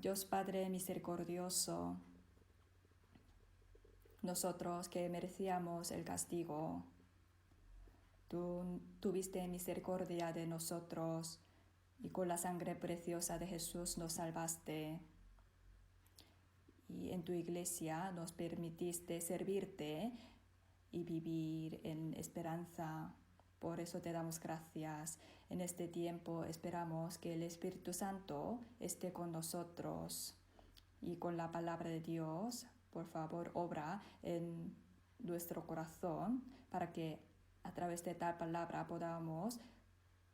Dios Padre misericordioso, nosotros que merecíamos el castigo, tú tuviste misericordia de nosotros y con la sangre preciosa de Jesús nos salvaste. Y en tu iglesia nos permitiste servirte y vivir en esperanza. Por eso te damos gracias. En este tiempo esperamos que el Espíritu Santo esté con nosotros y con la palabra de Dios, por favor, obra en nuestro corazón para que a través de tal palabra podamos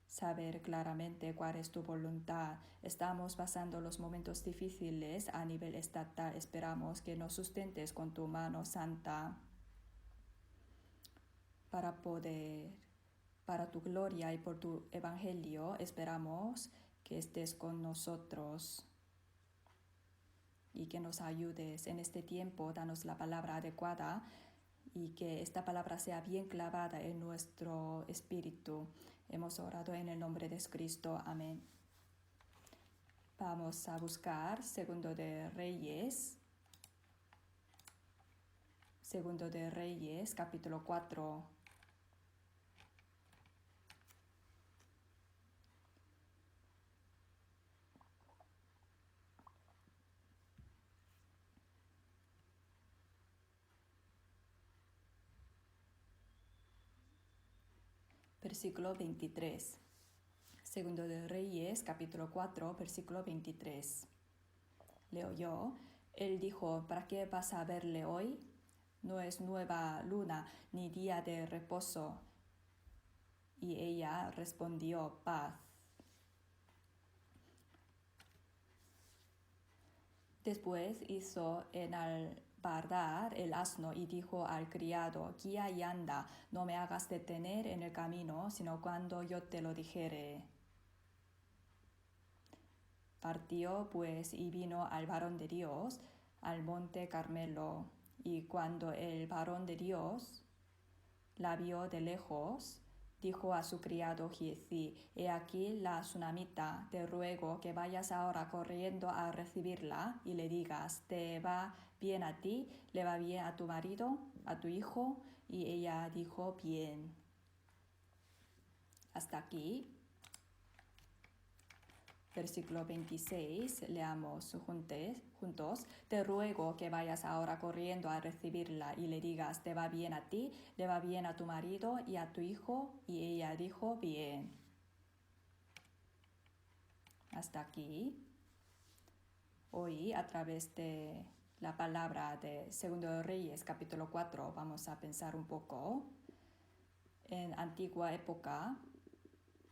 saber claramente cuál es tu voluntad. Estamos pasando los momentos difíciles a nivel estatal. Esperamos que nos sustentes con tu mano santa para tu gloria y por tu evangelio, esperamos que estés con nosotros y que nos ayudes en este tiempo. Danos la palabra adecuada y que esta palabra sea bien clavada en nuestro espíritu. Hemos orado en el nombre de Cristo. Amén. Vamos a buscar Segundo de Reyes, capítulo 4. Versículo 23. Segundo de Reyes, capítulo 4, versículo 23. Leo yo. Él dijo, ¿para qué vas a verle hoy? No es nueva luna ni día de reposo. Y ella respondió, paz. Después hizo enalbardar el asno y dijo al criado, guía y anda, no me hagas detener en el camino, sino cuando yo te lo dijere. Partió pues y vino al varón de Dios al monte Carmelo, y cuando el varón de Dios la vio de lejos, dijo a su criado Giezi, he aquí la sunamita, te ruego que vayas ahora corriendo a recibirla y le digas, ¿te va bien a ti? ¿Le va bien a tu marido, a tu hijo? Y ella dijo, bien. Hasta aquí. Versículo 26, leamos juntos. Te ruego que vayas ahora corriendo a recibirla y le digas, ¿te va bien a ti? ¿Le va bien a tu marido y a tu hijo? Y ella dijo, bien. Hasta aquí. Hoy, a través de la palabra de Segundo de Reyes, capítulo 4, vamos a pensar un poco. En antigua época,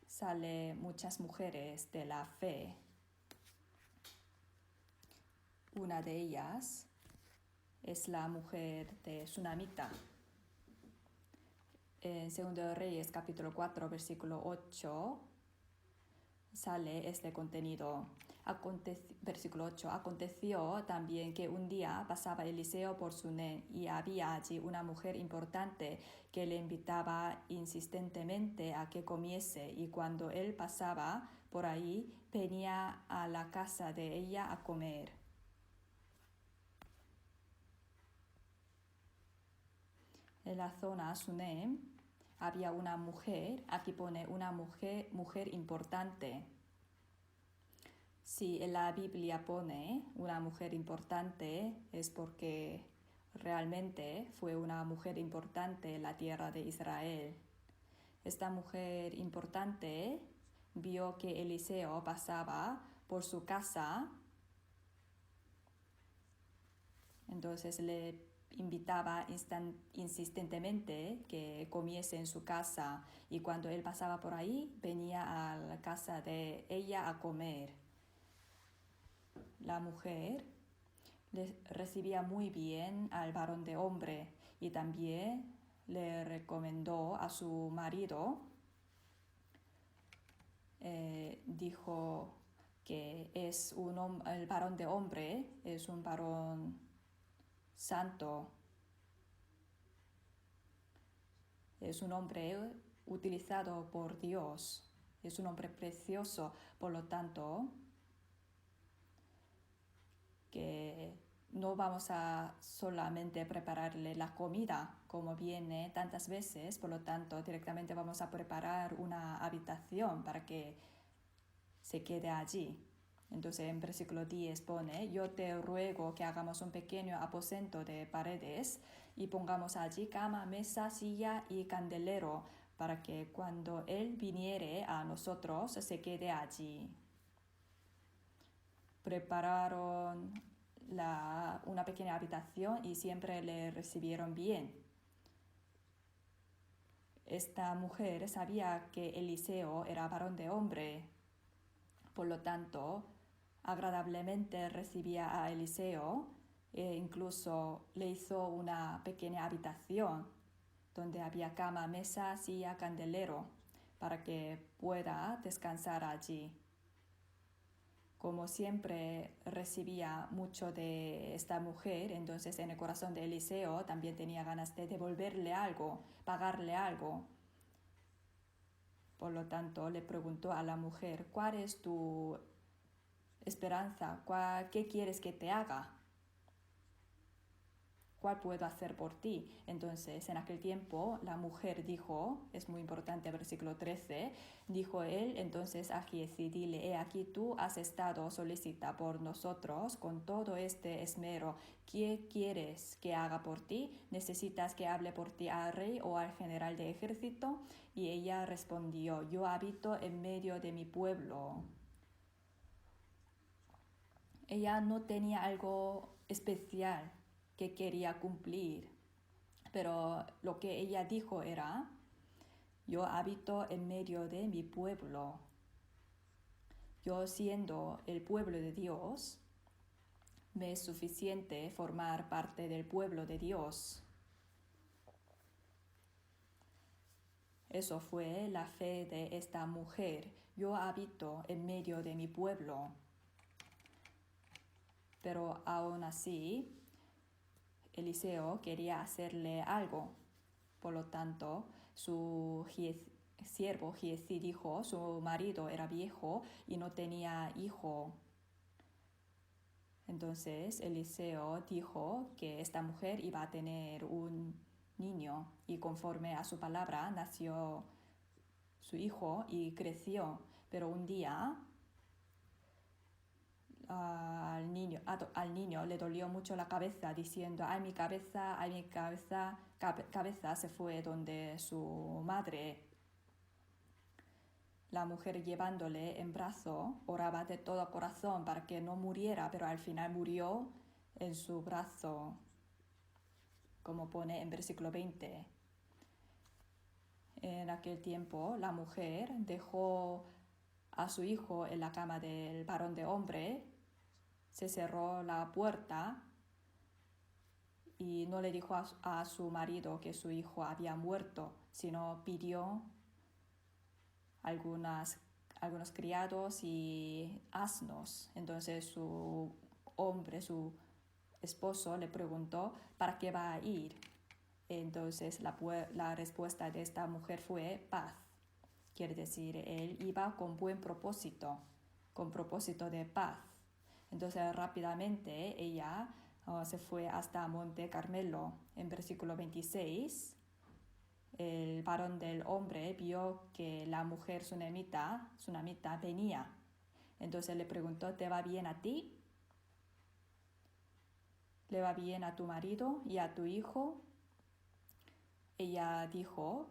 salen muchas mujeres de la fe. Una de ellas es la mujer de Sunamita. En 2 de Reyes, capítulo 4, versículo 8, sale este contenido. Versículo 8. Aconteció también que un día pasaba Eliseo por Sunem y había allí una mujer importante que le invitaba insistentemente a que comiese, y cuando él pasaba por ahí venía a la casa de ella a comer. En la zona Sunem había una mujer, aquí pone una mujer importante. Si en la Biblia pone una mujer importante es porque realmente fue una mujer importante en la tierra de Israel. Esta mujer importante vio que Eliseo pasaba por su casa, entonces le invitaba insistentemente que comiese en su casa, y cuando él pasaba por ahí venía a la casa de ella a comer. La mujer le recibía muy bien al varón de hombre y también le recomendó a su marido. Dijo que el varón de hombre es un varón santo, es un hombre utilizado por Dios, es un hombre precioso. Por lo tanto, que no vamos a solamente prepararle la comida como viene tantas veces, por lo tanto directamente vamos a preparar una habitación para que se quede allí. Entonces en versículo 10 pone: yo te ruego que hagamos un pequeño aposento de paredes y pongamos allí cama, mesa, silla y candelero, para que cuando él viniere a nosotros se quede allí. Prepararon una pequeña habitación y siempre le recibieron bien. Esta mujer sabía que Eliseo era varón de hombre, por lo tanto, agradablemente recibía a Eliseo e incluso le hizo una pequeña habitación donde había cama, mesa, silla, candelero, para que pueda descansar allí. Como siempre recibía mucho de esta mujer, entonces en el corazón de Eliseo también tenía ganas de devolverle algo, pagarle algo. Por lo tanto, le preguntó a la mujer: ¿cuál es tu esperanza? ¿Qué quieres que te haga? ¿Cuál puedo hacer por ti? Entonces, en aquel tiempo, la mujer dijo, es muy importante, versículo 13, dijo él entonces a Giezi: dile, he aquí tú has estado solicita por nosotros con todo este esmero. ¿Qué quieres que haga por ti? ¿Necesitas que hable por ti al rey o al general de ejército? Y ella respondió: yo habito en medio de mi pueblo. Ella no tenía algo especial que quería cumplir, pero lo que ella dijo era: yo habito en medio de mi pueblo. Yo, siendo el pueblo de Dios, me es suficiente formar parte del pueblo de Dios. Eso fue la fe de esta mujer. Yo habito en medio de mi pueblo. Pero aún así, Eliseo quería hacerle algo. Por lo tanto, su siervo Giezi dijo: su marido era viejo y no tenía hijo. Entonces Eliseo dijo que esta mujer iba a tener un niño, y conforme a su palabra nació su hijo y creció. Pero un día al niño le dolió mucho la cabeza, diciendo: ay, mi cabeza, cabeza se fue donde su madre. La mujer, llevándole en brazo, oraba de todo corazón para que no muriera, pero al final murió en su brazo, como pone en versículo 20. En aquel tiempo la mujer dejó a su hijo en la cama del varón de hombre, se cerró la puerta y no le dijo a su marido que su hijo había muerto, sino pidió algunos criados y asnos. Entonces su esposo, le preguntó: ¿para qué va a ir? Entonces la respuesta de esta mujer fue: paz. Quiere decir, él iba con buen propósito, con propósito de paz. Entonces rápidamente ella se fue hasta Monte Carmelo. En versículo 26, el varón del hombre vio que la mujer sunamita venía. Entonces le preguntó: ¿te va bien a ti? ¿Le va bien a tu marido y a tu hijo? Ella dijo: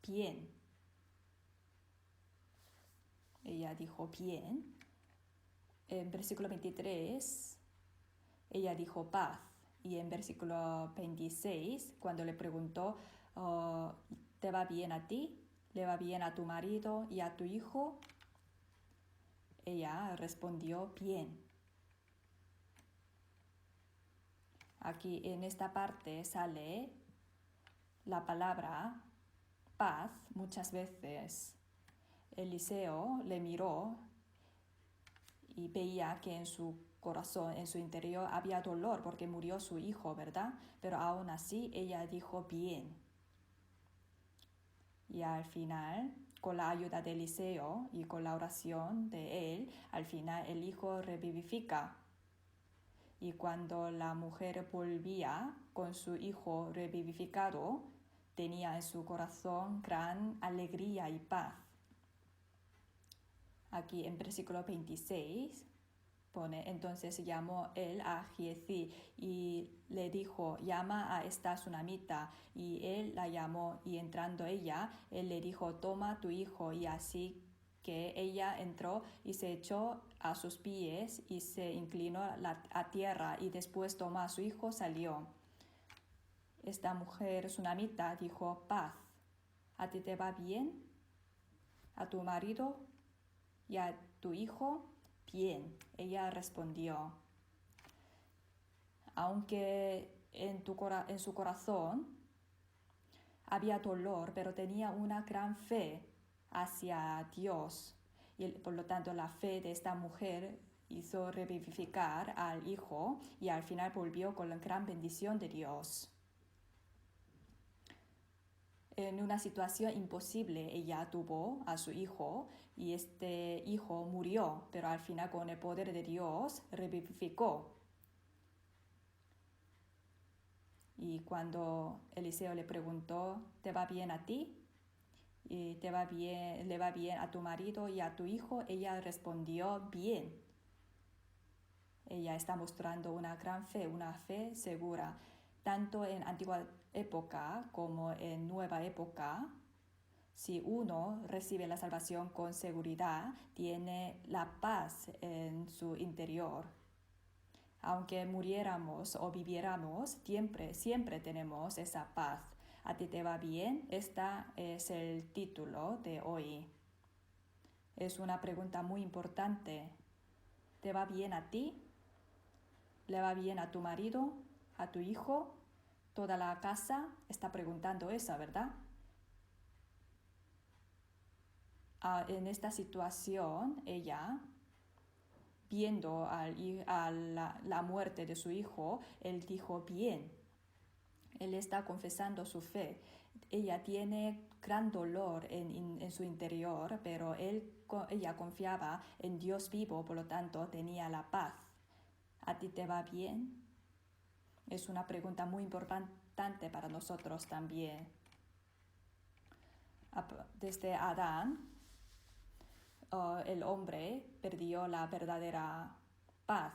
bien. Ella dijo: bien. En versículo 23, ella dijo: paz. Y en versículo 26, cuando le preguntó: ¿te va bien a ti? ¿Le va bien a tu marido y a tu hijo? Ella respondió: bien. Aquí en esta parte sale la palabra paz muchas veces. Eliseo le miró y veía que en su corazón, en su interior, había dolor porque murió su hijo, ¿verdad? Pero aún así ella dijo: bien. Y al final, con la ayuda de Eliseo y con la oración de él, al final el hijo revivifica. Y cuando la mujer volvía con su hijo revivificado, tenía en su corazón gran alegría y paz. Aquí en versículo 26 pone: entonces llamó él a Giezi y le dijo: llama a esta sunamita. Y él la llamó, y entrando ella, él le dijo: toma tu hijo. Y así que ella entró y se echó a sus pies y se inclinó a tierra, y después tomó a su hijo, salió. Esta mujer sunamita dijo: paz, ¿a ti te va bien? ¿A tu marido y a tu hijo? Bien, ella respondió. Aunque en su corazón había dolor, pero tenía una gran fe hacia Dios. Y por lo tanto la fe de esta mujer hizo revivificar al hijo, y al final volvió con la gran bendición de Dios. En una situación imposible, ella tuvo a su hijo, y este hijo murió, pero al final con el poder de Dios revivificó. Y cuando Eliseo le preguntó: ¿te va bien a ti? ¿Y le va bien a tu marido y a tu hijo? Ella respondió: bien. Ella está mostrando una gran fe, una fe segura. Tanto en antigua época como en nueva época, si uno recibe la salvación con seguridad, tiene la paz en su interior. Aunque muriéramos o viviéramos, siempre tenemos esa paz. ¿A ti te va bien? Este es el título de hoy. Es una pregunta muy importante. ¿Te va bien a ti? ¿Le va bien a tu marido? ¿A tu hijo? ¿Toda la casa está preguntando eso, verdad? En esta situación, ella, viendo a la muerte de su hijo, él dijo: bien. Él está confesando su fe. Ella tiene gran dolor en su interior, pero ella confiaba en Dios vivo, por lo tanto tenía la paz. ¿A ti te va bien? Es una pregunta muy importante para nosotros también. Desde Adán, el hombre perdió la verdadera paz.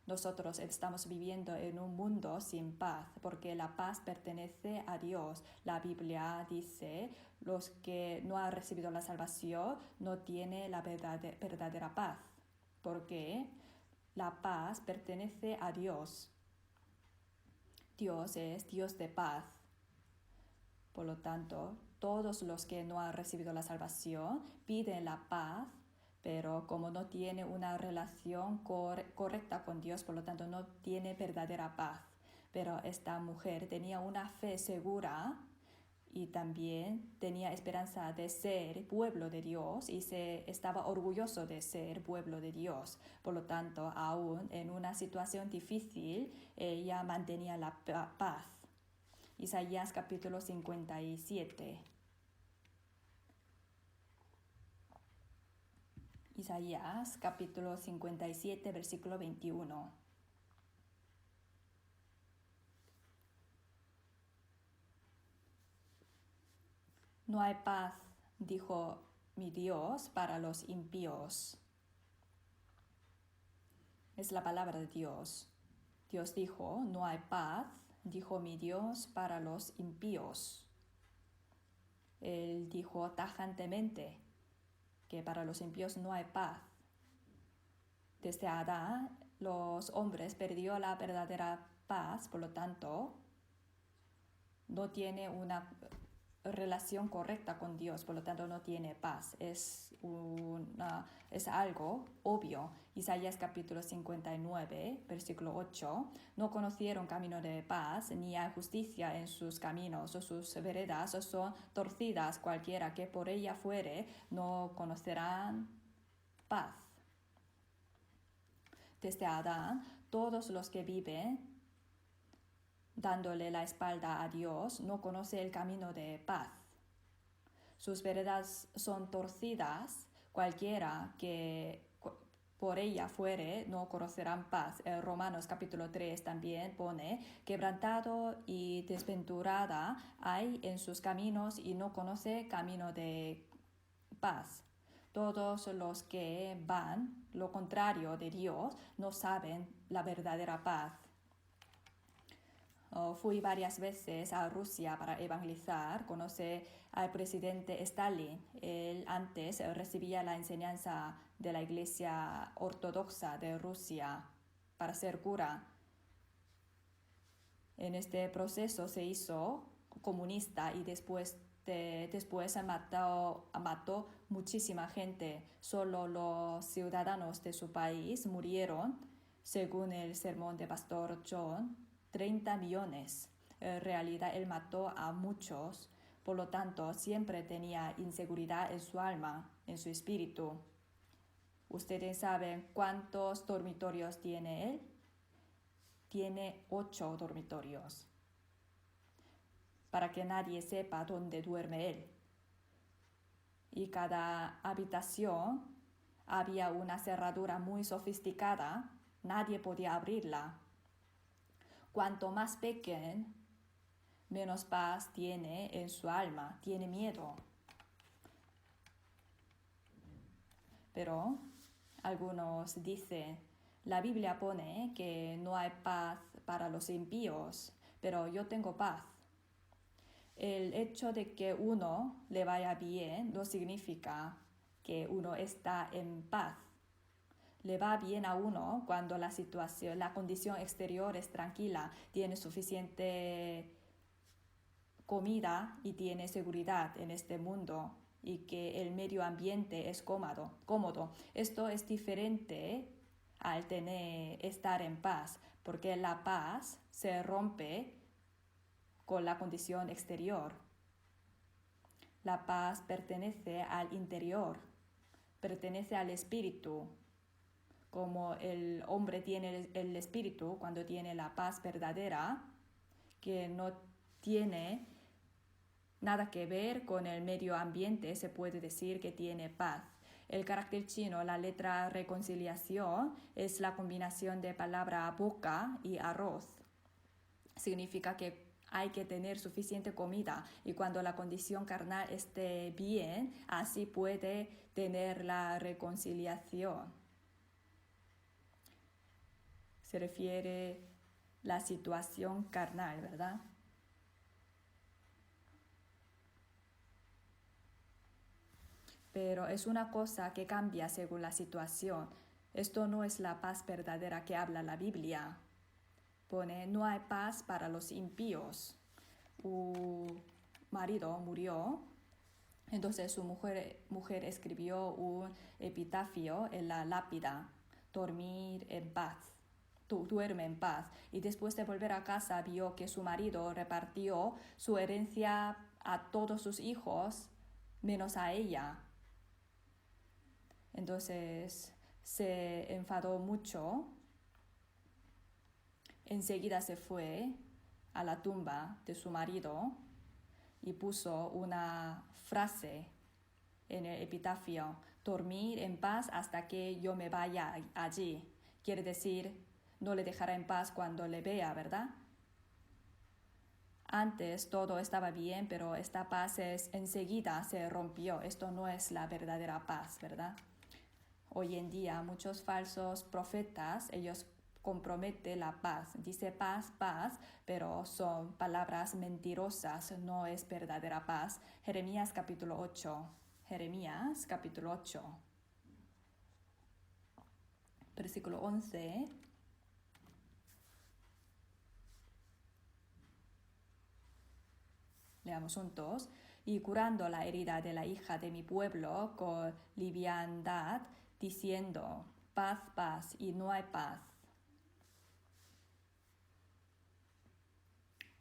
Nosotros estamos viviendo en un mundo sin paz, porque la paz pertenece a Dios. La Biblia dice: los que no han recibido la salvación no tienen la verdadera paz, porque la paz pertenece a Dios. Dios es Dios de paz. Por lo tanto, todos los que no han recibido la salvación piden la paz, pero como no tiene una relación correcta con Dios, por lo tanto no tiene verdadera paz. Pero esta mujer tenía una fe segura y también tenía esperanza de ser pueblo de Dios, y estaba orgulloso de ser pueblo de Dios. Por lo tanto, aún en una situación difícil, ella mantenía la paz. Isaías capítulo 57. Isaías capítulo 57, versículo 21. No hay paz, dijo mi Dios, para los impíos. Es la palabra de Dios. Dios dijo: no hay paz, dijo mi Dios, para los impíos. Él dijo tajantemente que para los impíos no hay paz. Desde Adán, los hombres perdió la verdadera paz, por lo tanto, no tiene una relación correcta con Dios, por lo tanto no tiene paz. Es algo obvio. Isaías capítulo 59, versículo 8. No conocieron camino de paz, ni hay justicia en sus caminos, o sus veredas son torcidas. Cualquiera que por ella fuere, no conocerán paz. Desde Adán, todos los que viven dándole la espalda a Dios no conocen el camino de paz. Sus veredas son torcidas. Cualquiera que por ella fuere, no conocerán paz. Romanos capítulo 3 también pone, quebrantado y desventurada hay en sus caminos y no conoce camino de paz. Todos los que van lo contrario de Dios no saben la verdadera paz. Fui varias veces a Rusia para evangelizar. Conocí al presidente Stalin. Él antes recibía la enseñanza de la Iglesia Ortodoxa de Rusia para ser cura. En este proceso se hizo comunista y después mató muchísima gente. Solo los ciudadanos de su país murieron, según el sermón de Pastor John, 30 millones. En realidad él mató a muchos, por lo tanto siempre tenía inseguridad en su alma, en su espíritu. ¿Ustedes saben cuántos dormitorios tiene él? Tiene 8 dormitorios, para que nadie sepa dónde duerme él. Y cada habitación había una cerradura muy sofisticada, nadie podía abrirla. Cuanto más pequeño, menos paz tiene en su alma, tiene miedo. Pero algunos dicen, la Biblia pone que no hay paz para los impíos, pero yo tengo paz. El hecho de que uno le vaya bien no significa que uno está en paz. Le va bien a uno cuando la condición exterior es tranquila, tiene suficiente comida y tiene seguridad en este mundo y que el medio ambiente es cómodo. Esto es diferente al estar en paz, porque la paz se rompe con la condición exterior. La paz pertenece al interior, pertenece al espíritu. Como el hombre tiene el espíritu cuando tiene la paz verdadera, que no tiene nada que ver con el medio ambiente, se puede decir que tiene paz. El carácter chino, la letra reconciliación, es la combinación de palabra boca y arroz. Significa que hay que tener suficiente comida y cuando la condición carnal esté bien, así puede tener la reconciliación. Se refiere a la situación carnal, ¿verdad? Pero es una cosa que cambia según la situación. Esto no es la paz verdadera que habla la Biblia. Pone, no hay paz para los impíos. Un marido murió, entonces su mujer escribió un epitafio en la lápida, dormir en paz. Duerme en paz. Y después de volver a casa vio que su marido repartió su herencia a todos sus hijos, menos a ella. Entonces se enfadó mucho. Enseguida se fue a la tumba de su marido y puso una frase en el epitafio, dormir en paz hasta que yo me vaya allí. Quiere decir, no le dejará en paz cuando le vea, ¿verdad? Antes todo estaba bien, pero esta paz enseguida se rompió. Esto no es la verdadera paz, ¿verdad? Hoy en día muchos falsos profetas, ellos comprometen la paz. Dice paz, paz, pero son palabras mentirosas, no es verdadera paz. Jeremías capítulo 8. Jeremías capítulo 8. Versículo 11. Leamos juntos. Y curando la herida de la hija de mi pueblo con liviandad, diciendo, paz, paz, y no hay paz.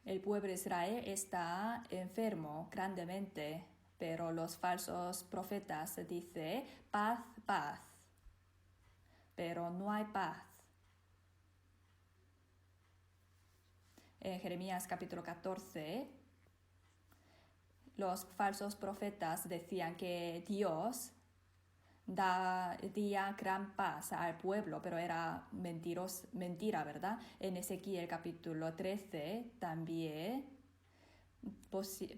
El pueblo de Israel está enfermo grandemente, pero los falsos profetas dicen, paz, paz, pero no hay paz. En Jeremías capítulo 14, los falsos profetas decían que Dios daría gran paz al pueblo, pero era mentira, ¿verdad? En Ezequiel capítulo 13 también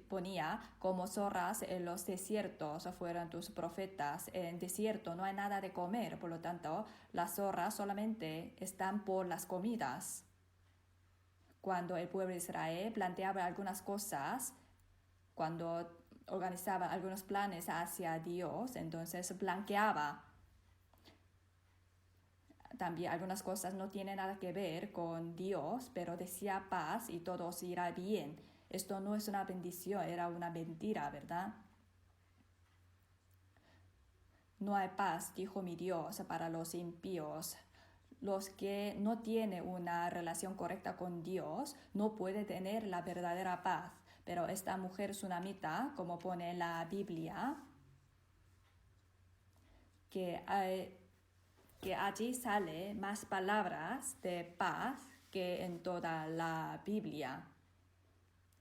ponía como zorras en los desiertos fueron tus profetas. En desierto no hay nada de comer, por lo tanto las zorras solamente están por las comidas. Cuando el pueblo de Israel planteaba algunas cosas, cuando organizaba algunos planes hacia Dios, entonces blanqueaba. También algunas cosas no tienen nada que ver con Dios, pero decía paz y todo irá bien. Esto no es una bendición, era una mentira, ¿verdad? No hay paz, dijo mi Dios, para los impíos. Los que no tienen una relación correcta con Dios no pueden tener la verdadera paz. Pero esta mujer sunamita, como pone en la Biblia, que allí sale más palabras de paz que en toda la Biblia.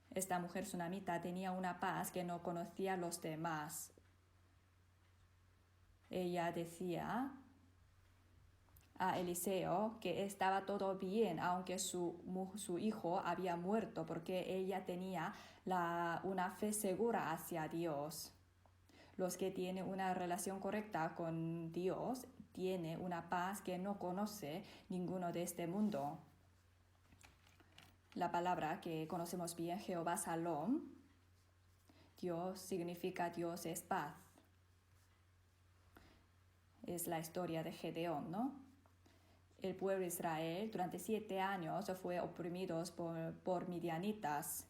Esta mujer sunamita tenía una paz que no conocía a los demás. Ella decía a Eliseo que estaba todo bien, aunque su hijo había muerto, porque ella tenía una fe segura hacia Dios. Los que tienen una relación correcta con Dios tienen una paz que no conoce ninguno de este mundo. La palabra que conocemos bien, Jehová Salom, Dios significa Dios es paz. Es la historia de Gedeón, ¿no? El pueblo de Israel durante 7 años fue oprimido por midianitas.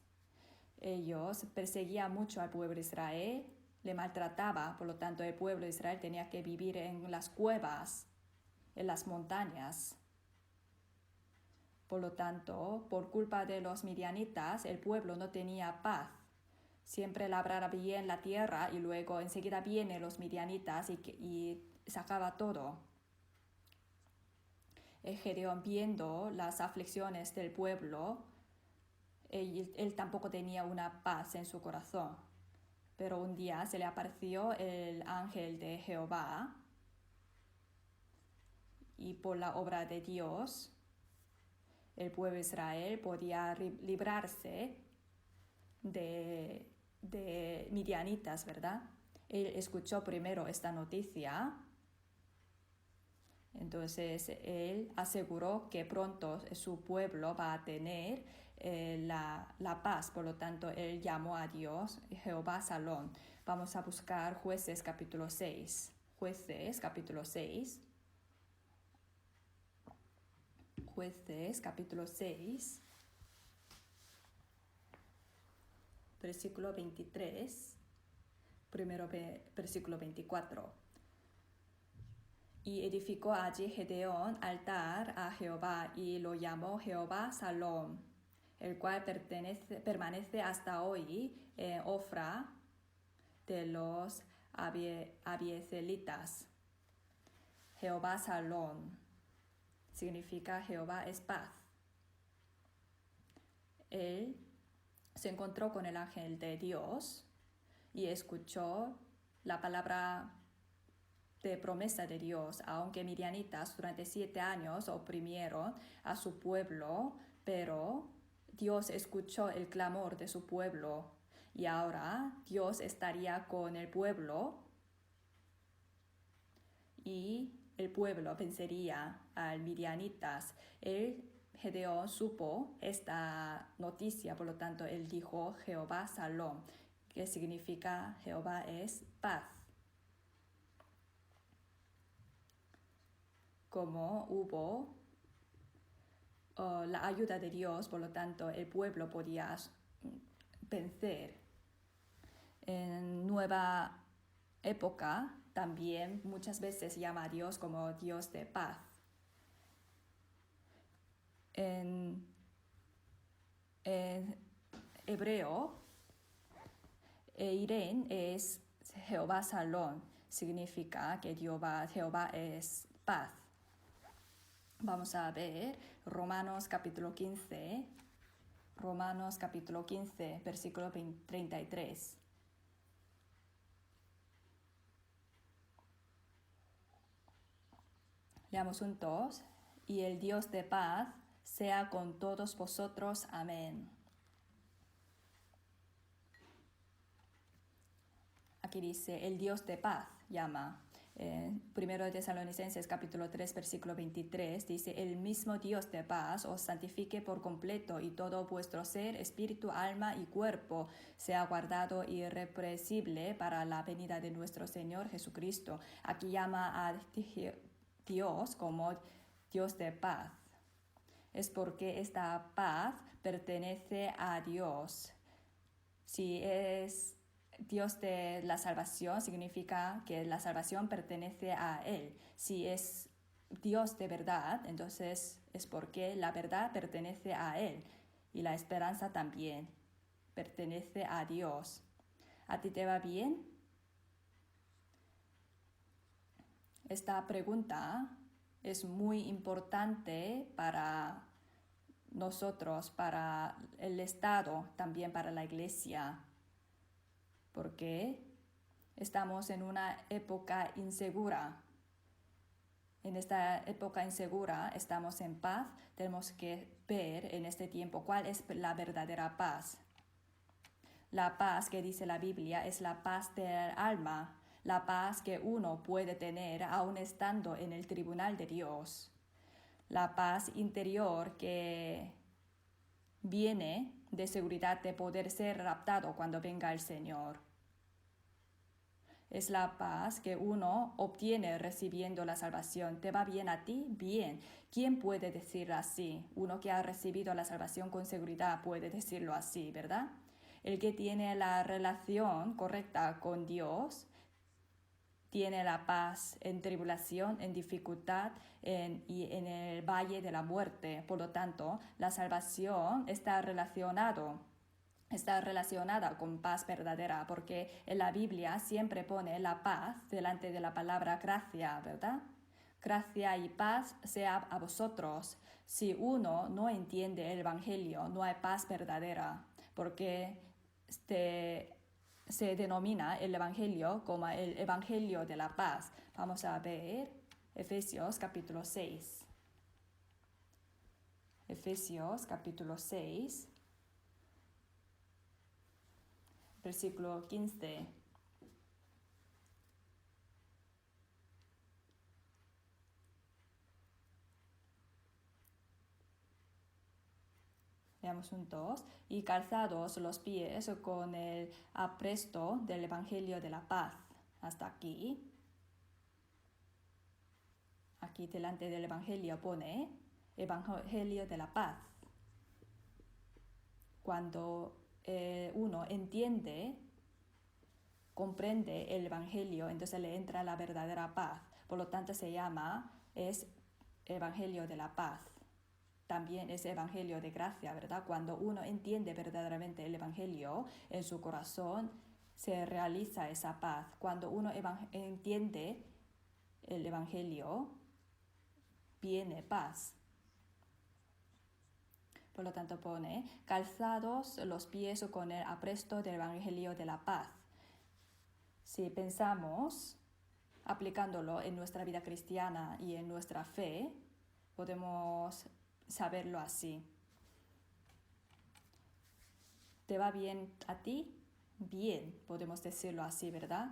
Ellos perseguían mucho al pueblo de Israel, le maltrataba, por lo tanto el pueblo de Israel tenía que vivir en las cuevas, en las montañas. Por lo tanto, por culpa de los midianitas, el pueblo no tenía paz. Siempre labraba bien la tierra y luego enseguida vienen los midianitas y sacaba todo. Gedeón, viendo las aflicciones del pueblo, él tampoco tenía una paz en su corazón. Pero un día se le apareció el ángel de Jehová y por la obra de Dios, el pueblo de Israel podía librarse de midianitas, ¿verdad? Él escuchó primero esta noticia, entonces él aseguró que pronto su pueblo va a tener la paz, por lo tanto él llamó a Dios Jehová Salón. Vamos a buscar Jueces capítulo 6. Jueces capítulo 6. Jueces capítulo 6. Versículo 23, primero versículo 24. Y edificó allí Gedeón altar a Jehová y lo llamó Jehová Salom, el cual permanece hasta hoy en Ofra de los abiezelitas. Jehová Salom significa Jehová es paz. Él se encontró con el ángel de Dios y escuchó la palabra de promesa de Dios, aunque midianitas durante 7 años oprimieron a su pueblo, pero Dios escuchó el clamor de su pueblo y ahora Dios estaría con el pueblo y el pueblo vencería a midianitas. Gedeón supo esta noticia, por lo tanto él dijo Jehová Salom, que significa Jehová es paz. Como hubo la ayuda de Dios, por lo tanto el pueblo podía vencer. En nueva época también muchas veces llama a Dios como Dios de paz. En hebreo, Eirén es Jehová Salón, significa que Jehová es paz. Vamos a ver Romanos capítulo 15, versículo 33. Leamos juntos. Y el Dios de paz sea con todos vosotros. Amén. Aquí dice, el Dios de paz llama. Primero de Tesalonicenses capítulo 3 versículo 23 dice, el mismo Dios de paz os santifique por completo y todo vuestro ser, espíritu, alma y cuerpo sea guardado irrepresible para la venida de nuestro Señor Jesucristo. Aquí llama a Dios como Dios de paz. Es porque esta paz pertenece a Dios. Si es Dios de la salvación, significa que la salvación pertenece a Él. Si es Dios de verdad, entonces es porque la verdad pertenece a Él y la esperanza también pertenece a Dios. ¿A ti te va bien? Esta pregunta es muy importante para nosotros, para el Estado, también para la Iglesia, porque estamos en una época insegura. En esta época insegura estamos en paz. Tenemos que ver en este tiempo cuál es la verdadera paz. La paz que dice la Biblia es la paz del alma, la paz que uno puede tener aún estando en el tribunal de Dios. La paz interior que viene de seguridad de poder ser raptado cuando venga el Señor. Es la paz que uno obtiene recibiendo la salvación. ¿Te va bien a ti? Bien. ¿Quién puede decirlo así? Uno que ha recibido la salvación con seguridad puede decirlo así, ¿verdad? El que tiene la relación correcta con Dios tiene la paz en tribulación, en dificultad y en el valle de la muerte. Por lo tanto, la salvación está relacionada con paz verdadera, porque en la Biblia siempre pone la paz delante de la palabra gracia, ¿verdad? Gracia y paz sea a vosotros. Si uno no entiende el Evangelio, no hay paz verdadera, porque se denomina el Evangelio como el Evangelio de la paz. Vamos a ver Efesios capítulo 6. Efesios capítulo 6, versículo 15. Veamos juntos. Y calzados los pies con el apresto del Evangelio de la paz. Hasta aquí. Aquí delante del Evangelio pone Evangelio de la paz. Cuando uno entiende, comprende el Evangelio, entonces le entra la verdadera paz. Por lo tanto es Evangelio de la paz. También es Evangelio de gracia, ¿verdad? Cuando uno entiende verdaderamente el Evangelio en su corazón, se realiza esa paz. Cuando uno entiende el Evangelio, viene paz. Por lo tanto pone, calzados los pies con el apresto del Evangelio de la paz. Si pensamos, aplicándolo en nuestra vida cristiana y en nuestra fe, podemos saberlo así. ¿Te va bien a ti? Bien, podemos decirlo así, ¿verdad?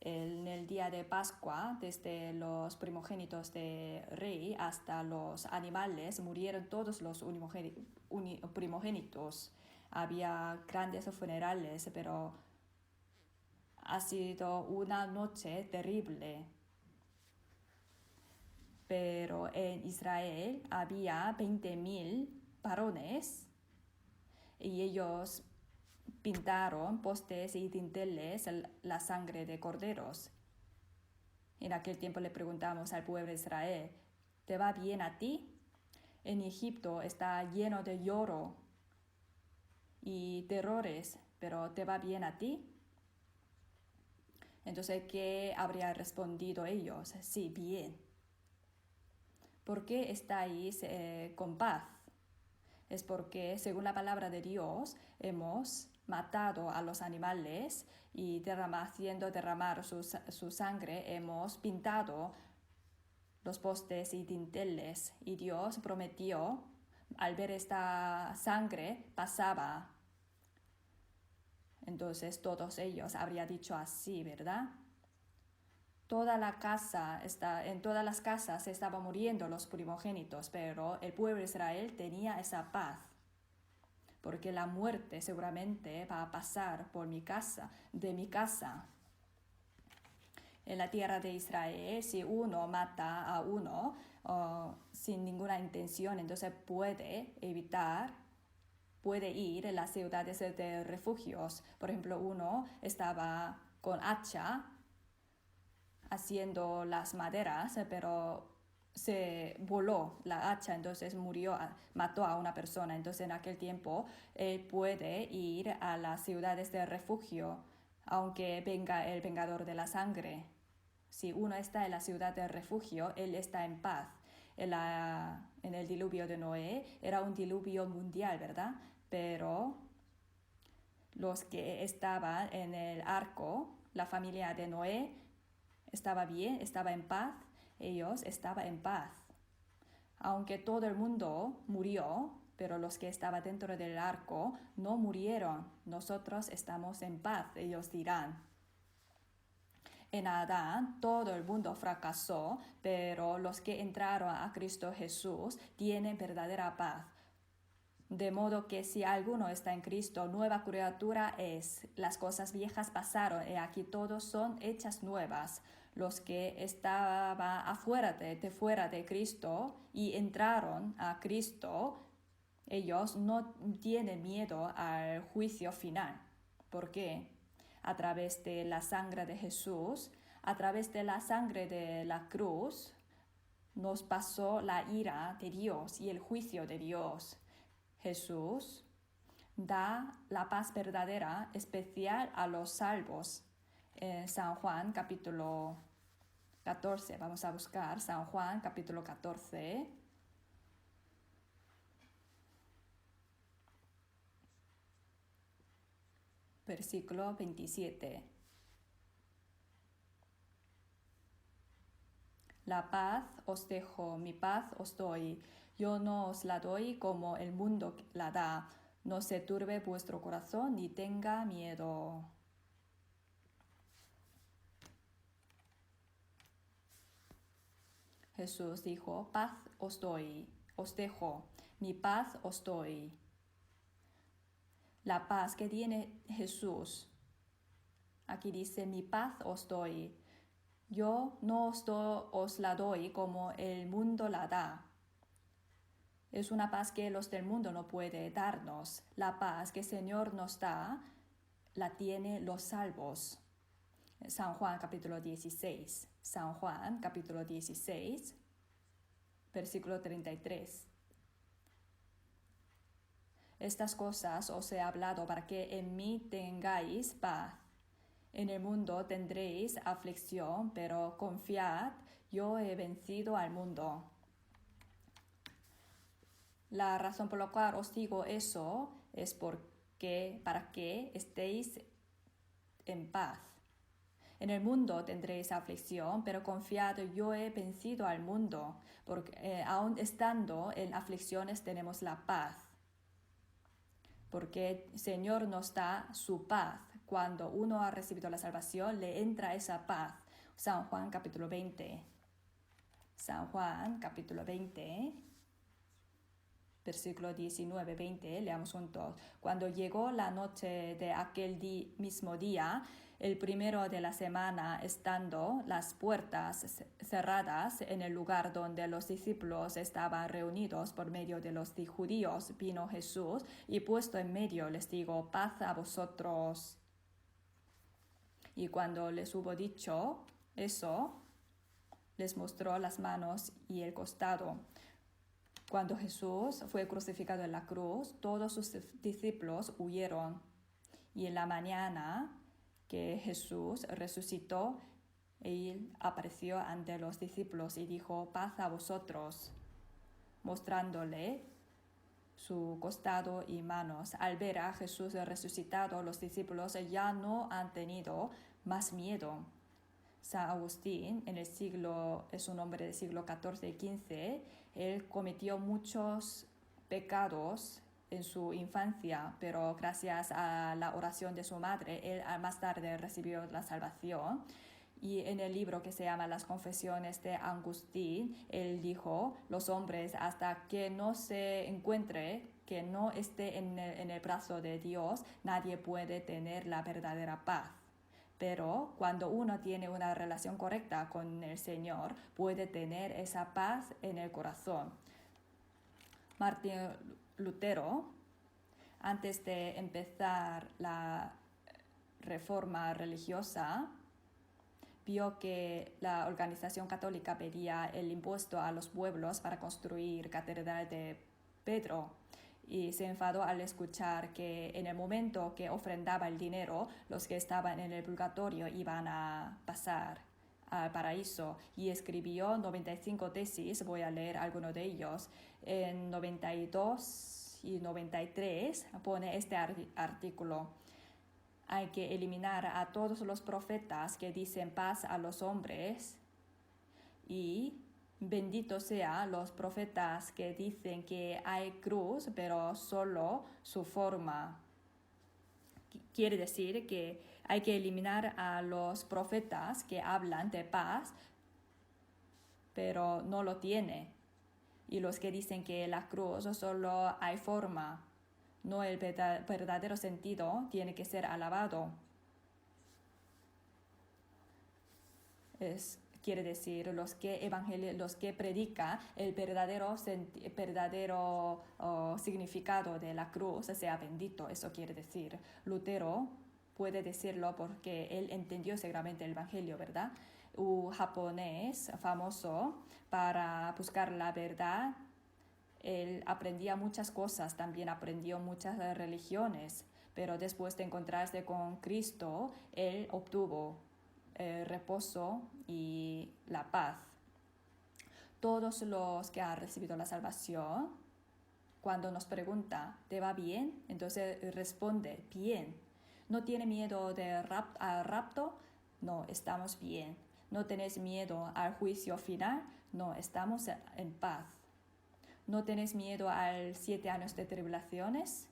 En el día de Pascua, desde los primogénitos de rey hasta los animales, murieron todos los primogénitos. Había grandes funerales, pero ha sido una noche terrible. Pero en Israel había 20,000 varones y ellos pintaron postes y dinteles la sangre de corderos. En aquel tiempo le preguntamos al pueblo de Israel, ¿te va bien a ti? En Egipto está lleno de lloro y terrores, pero ¿te va bien a ti? Entonces, ¿qué habría respondido ellos? Sí, bien. ¿Por qué estáis con paz? Es porque, según la palabra de Dios, hemos matado a los animales y haciendo derramar su sangre, hemos pintado los postes y dinteles. Y Dios prometió, al ver esta sangre, pasaba. Entonces todos ellos habrían dicho así, ¿verdad? En todas las casas se estaban muriendo los primogénitos, pero el pueblo de Israel tenía esa paz. Porque la muerte seguramente va a pasar por de mi casa. En la tierra de Israel, si uno mata a uno sin ninguna intención, entonces puede ir a las ciudades de refugios. Por ejemplo, uno estaba con hacha haciendo las maderas, pero se voló la hacha, entonces mató a una persona. Entonces en aquel tiempo él puede ir a las ciudades de refugio, aunque venga el vengador de la sangre. Si uno está en la ciudad de refugio, él está en paz. En el diluvio de Noé era un diluvio mundial, ¿verdad? Pero los que estaban en el arco, la familia de Noé, estaba bien, estaba en paz, ellos estaban en paz. Aunque todo el mundo murió, pero los que estaban dentro del arco no murieron. Nosotros estamos en paz, ellos dirán. En Adán todo el mundo fracasó, pero los que entraron a Cristo Jesús tienen verdadera paz. De modo que si alguno está en Cristo, nueva criatura es. Las cosas viejas pasaron y aquí todos son hechas nuevas. Los que estaban fuera de Cristo y entraron a Cristo, ellos no tienen miedo al juicio final. ¿Por qué? A través de la sangre de Jesús, a través de la sangre de la cruz, nos pasó la ira de Dios y el juicio de Dios. Jesús da la paz verdadera, especial a los salvos. San Juan capítulo 14, vamos a buscar San Juan capítulo 14. Versículo 27. La paz os dejo, mi paz os doy. Yo no os la doy como el mundo la da. No se turbe vuestro corazón ni tenga miedo. Jesús dijo, paz os doy, os dejo, mi paz os doy. La paz que tiene Jesús. Aquí dice, mi paz os doy. Yo no os la doy como el mundo la da. Es una paz que los del mundo no puede darnos. La paz que el Señor nos da, la tiene los salvos. San Juan capítulo 16. San Juan capítulo 16, versículo 33. Estas cosas os he hablado para que en mí tengáis paz. En el mundo tendréis aflicción, pero confiad, yo he vencido al mundo. La razón por la cual os digo eso es para que estéis en paz. En el mundo tendréis aflicción, pero confiad, yo he vencido al mundo, porque aun estando en aflicciones tenemos la paz. Porque el Señor nos da su paz. Cuando uno ha recibido la salvación, le entra esa paz. San Juan capítulo 20. San Juan capítulo 20, versículo 19-20, leamos juntos. Cuando llegó la noche de aquel mismo día, el primero de la semana, estando las puertas cerradas en el lugar donde los discípulos estaban reunidos por medio de los judíos, vino Jesús y puesto en medio les dijo, paz a vosotros. Y cuando les hubo dicho eso, les mostró las manos y el costado. Cuando Jesús fue crucificado en la cruz, todos sus discípulos huyeron. Y en la mañana que Jesús resucitó, él apareció ante los discípulos y dijo, paz a vosotros, mostrándole su costado y manos. Al ver a Jesús resucitado, los discípulos ya no han tenido más miedo. San Agustín, es un hombre del siglo XIV y XV, él cometió muchos pecados en su infancia, pero gracias a la oración de su madre, él más tarde recibió la salvación. Y en el libro que se llama Las Confesiones de Agustín, él dijo, los hombres hasta que no se encuentre, que no esté en el brazo de Dios, nadie puede tener la verdadera paz. Pero cuando uno tiene una relación correcta con el Señor, puede tener esa paz en el corazón. Martín Lutero, antes de empezar la reforma religiosa, vio que la organización católica pedía el impuesto a los pueblos para construir Catedral de Pedro y se enfadó al escuchar que en el momento que ofrendaba el dinero, los que estaban en el purgatorio iban a pasar al paraíso y escribió 95 tesis, voy a leer algunos de ellos. En 92 y 93 pone este artículo. Hay que eliminar a todos los profetas que dicen paz a los hombres y bendito sea los profetas que dicen que hay cruz, pero solo su forma. Quiere decir que hay que eliminar a los profetas que hablan de paz, pero no lo tiene. Y los que dicen que la cruz solo hay forma. No, el verdadero sentido tiene que ser alabado. Quiere decir, los que predican el verdadero significado de la cruz, sea bendito, eso quiere decir. Lutero puede decirlo porque él entendió seguramente el Evangelio, ¿verdad? Un japonés famoso para buscar la verdad. Él aprendía muchas cosas, también aprendió muchas religiones, pero después de encontrarse con Cristo, él obtuvo reposo y la paz. Todos los que han recibido la salvación, cuando nos pregunta, ¿te va bien? Entonces responde, bien. ¿No tiene miedo al rapto? No, estamos bien. ¿No tenés miedo al juicio final? No, estamos en paz. ¿No tenés miedo a 7 años de tribulaciones?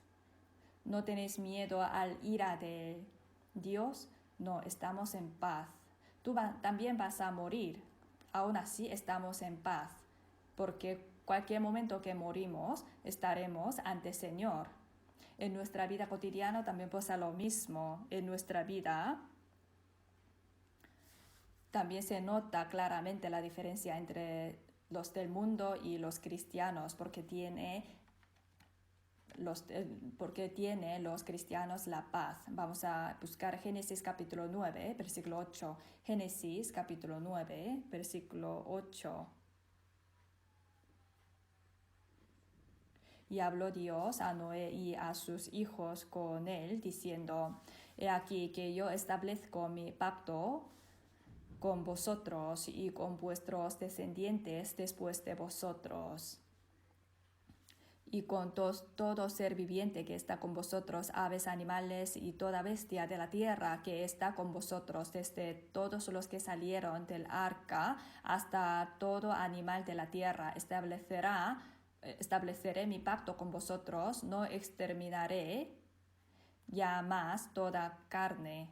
¿No tenés miedo al ira de Dios? No, estamos en paz. Tú también vas a morir. Aún así estamos en paz. Porque cualquier momento que morimos, estaremos ante el Señor. En nuestra vida cotidiana también pasa lo mismo. En nuestra vida también se nota claramente la diferencia entre los del mundo y los cristianos, porque tiene los cristianos la paz. Vamos a buscar Génesis capítulo 9, versículo 8. Génesis capítulo 9, versículo 8. Y habló Dios a Noé y a sus hijos con él, diciendo, he aquí que yo establezco mi pacto con vosotros y con vuestros descendientes después de vosotros, y con todo ser viviente que está con vosotros, aves, animales y toda bestia de la tierra que está con vosotros, desde todos los que salieron del arca hasta todo animal de la tierra. Estableceré mi pacto con vosotros, no exterminaré ya más toda carne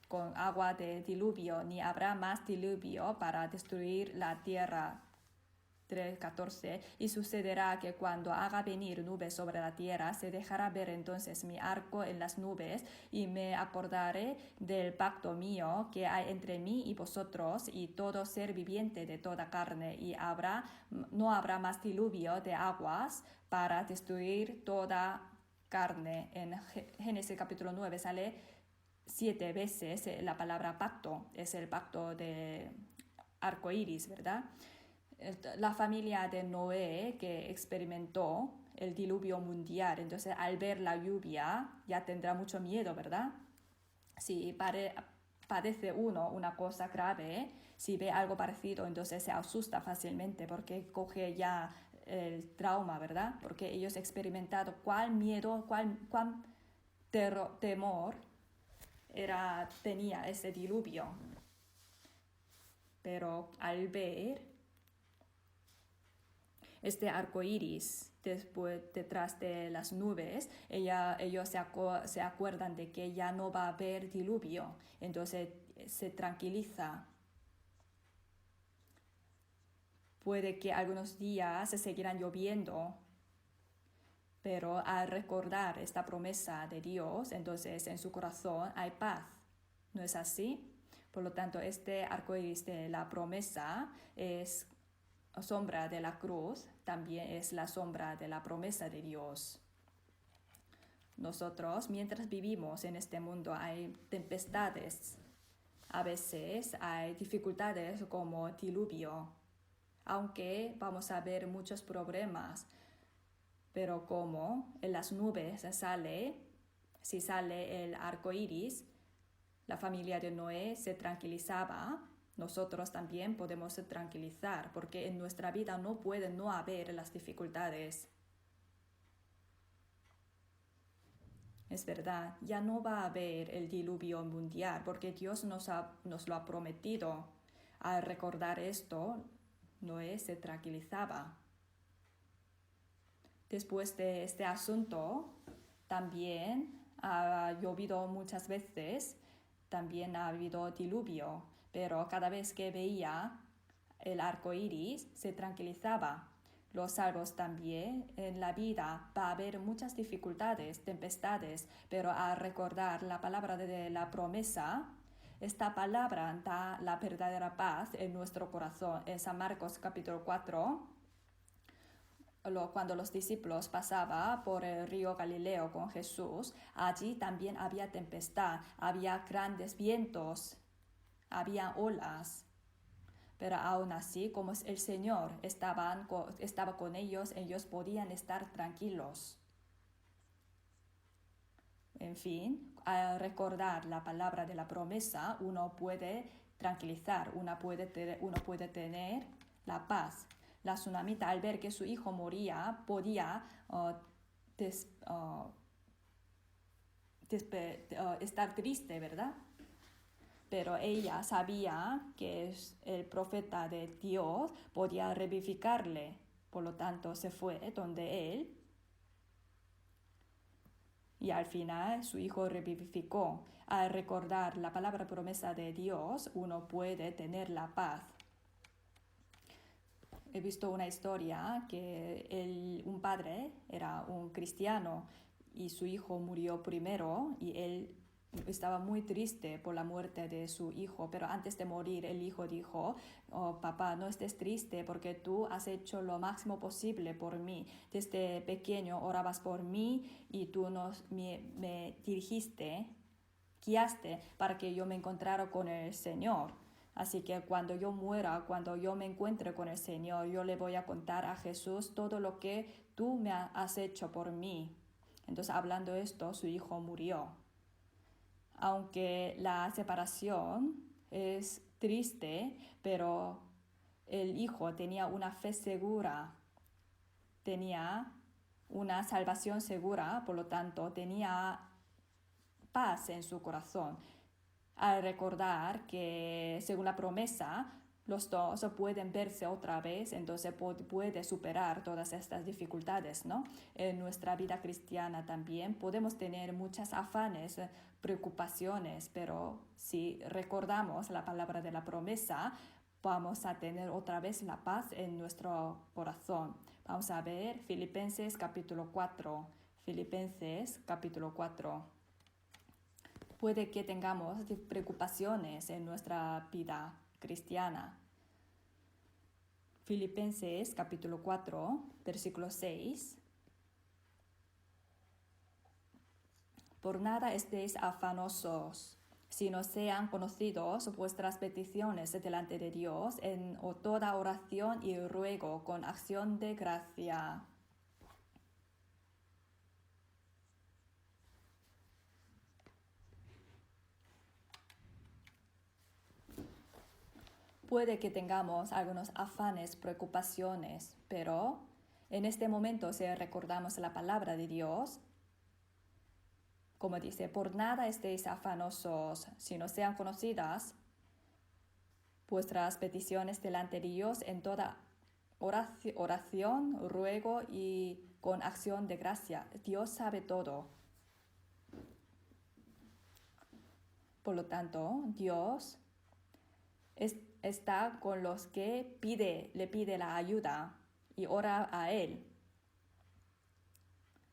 con agua de diluvio, ni habrá más diluvio para destruir la tierra. 3:14. Y sucederá que cuando haga venir nubes sobre la tierra, se dejará ver entonces mi arco en las nubes, y me acordaré del pacto mío que hay entre mí y vosotros y todo ser viviente de toda carne, y no habrá más diluvio de aguas para destruir toda carne. En Génesis capítulo 9 sale 7 veces la palabra pacto, es el pacto de arco iris, ¿verdad? La familia de Noé que experimentó el diluvio mundial, entonces al ver la lluvia ya tendrá mucho miedo, ¿verdad? Si padece uno una cosa grave, si ve algo parecido, entonces se asusta fácilmente porque coge ya el trauma, ¿verdad? Porque ellos han experimentado cuál miedo, cuán temor tenía ese diluvio. pero al ver este arco iris detrás de las nubes, ellos se acuerdan de que ya no va a haber diluvio, entonces se tranquiliza. Puede que algunos días se seguirán lloviendo, pero al recordar esta promesa de Dios, entonces en su corazón hay paz. ¿No es así? Por lo tanto, este arco iris de la promesa es sombra de la cruz, también es la sombra de la promesa de Dios. Nosotros, mientras vivimos en este mundo, hay tempestades. A veces hay dificultades como diluvio, aunque vamos a ver muchos problemas. Pero como en las nubes si sale el arco iris, la familia de Noé se tranquilizaba, nosotros también podemos tranquilizar, porque en nuestra vida no puede no haber las dificultades. Es verdad, ya no va a haber el diluvio mundial, porque Dios nos lo ha prometido. Al recordar esto, Noé se tranquilizaba. Después de este asunto, también ha llovido muchas veces, también ha habido diluvio, pero cada vez que veía el arco iris se tranquilizaba. Los salvos también en la vida va a haber muchas dificultades, tempestades, pero al recordar la palabra de la promesa, esta palabra da la verdadera paz en nuestro corazón. En San Marcos capítulo 4, cuando los discípulos pasaban por el río Galileo con Jesús, allí también había tempestad, había grandes vientos, había olas. Pero aún así, como el Señor estaba con ellos podían estar tranquilos. En fin, al recordar la palabra de la promesa, uno puede tranquilizar, uno puede tener la paz. La tsunamita, al ver que su hijo moría, podía estar triste, ¿verdad? Pero ella sabía que el profeta de Dios podía revivificarle. Por lo tanto, se fue donde él. Y al final su hijo revivificó. Al recordar la palabra promesa de Dios, uno puede tener la paz. He visto una historia que un padre era un cristiano y su hijo murió primero y él estaba muy triste por la muerte de su hijo, pero antes de morir el hijo dijo: "Oh, papá, no estés triste porque tú has hecho lo máximo posible por mí. Desde pequeño orabas por mí y tú me dirigiste, guiaste para que yo me encontrara con el Señor. Así que cuando yo muera, cuando yo me encuentre con el Señor, yo le voy a contar a Jesús todo lo que tú me has hecho por mí". Entonces, hablando esto, su hijo murió. Aunque la separación es triste, pero el hijo tenía una fe segura, tenía una salvación segura, por lo tanto, tenía paz en su corazón. Al recordar que, según la promesa, los dos pueden verse otra vez, entonces puede superar todas estas dificultades, ¿no? En nuestra vida cristiana también podemos tener muchas afanes, preocupaciones, pero si recordamos la palabra de la promesa, vamos a tener otra vez la paz en nuestro corazón. Vamos a ver Filipenses capítulo 4. Filipenses capítulo 4. Puede que tengamos preocupaciones en nuestra vida cristiana. Filipenses capítulo 4, versículo 6. Por nada estéis afanosos, sino sean conocidos vuestras peticiones delante de Dios en toda oración y ruego con acción de gracia. Puede que tengamos algunos afanes, preocupaciones, pero en este momento, si recordamos la palabra de Dios, como dice, por nada estéis afanosos, sino sean conocidas vuestras peticiones delante de Dios en toda oración, ruego y con acción de gracia. Dios sabe todo. Por lo tanto, Dios está con los que le pide la ayuda y ora a Él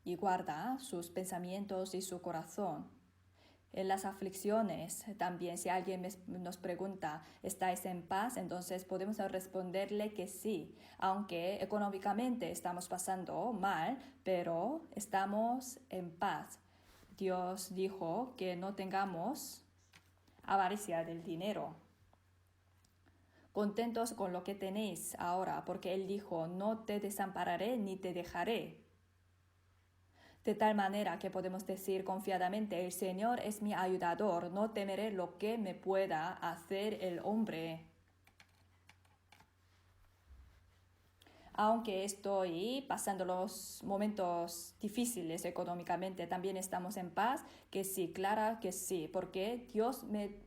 y guarda sus pensamientos y su corazón. En las aflicciones también, si alguien nos pregunta, ¿estáis en paz? Entonces podemos responderle que sí, aunque económicamente estamos pasando mal, pero estamos en paz. Dios dijo que no tengamos avaricia del dinero. Contentos con lo que tenéis ahora, porque Él dijo, no te desampararé ni te dejaré. De tal manera que podemos decir confiadamente, el Señor es mi ayudador, no temeré lo que me pueda hacer el hombre. Aunque estoy pasando los momentos difíciles económicamente, también estamos en paz, que sí, claro que sí, porque Dios me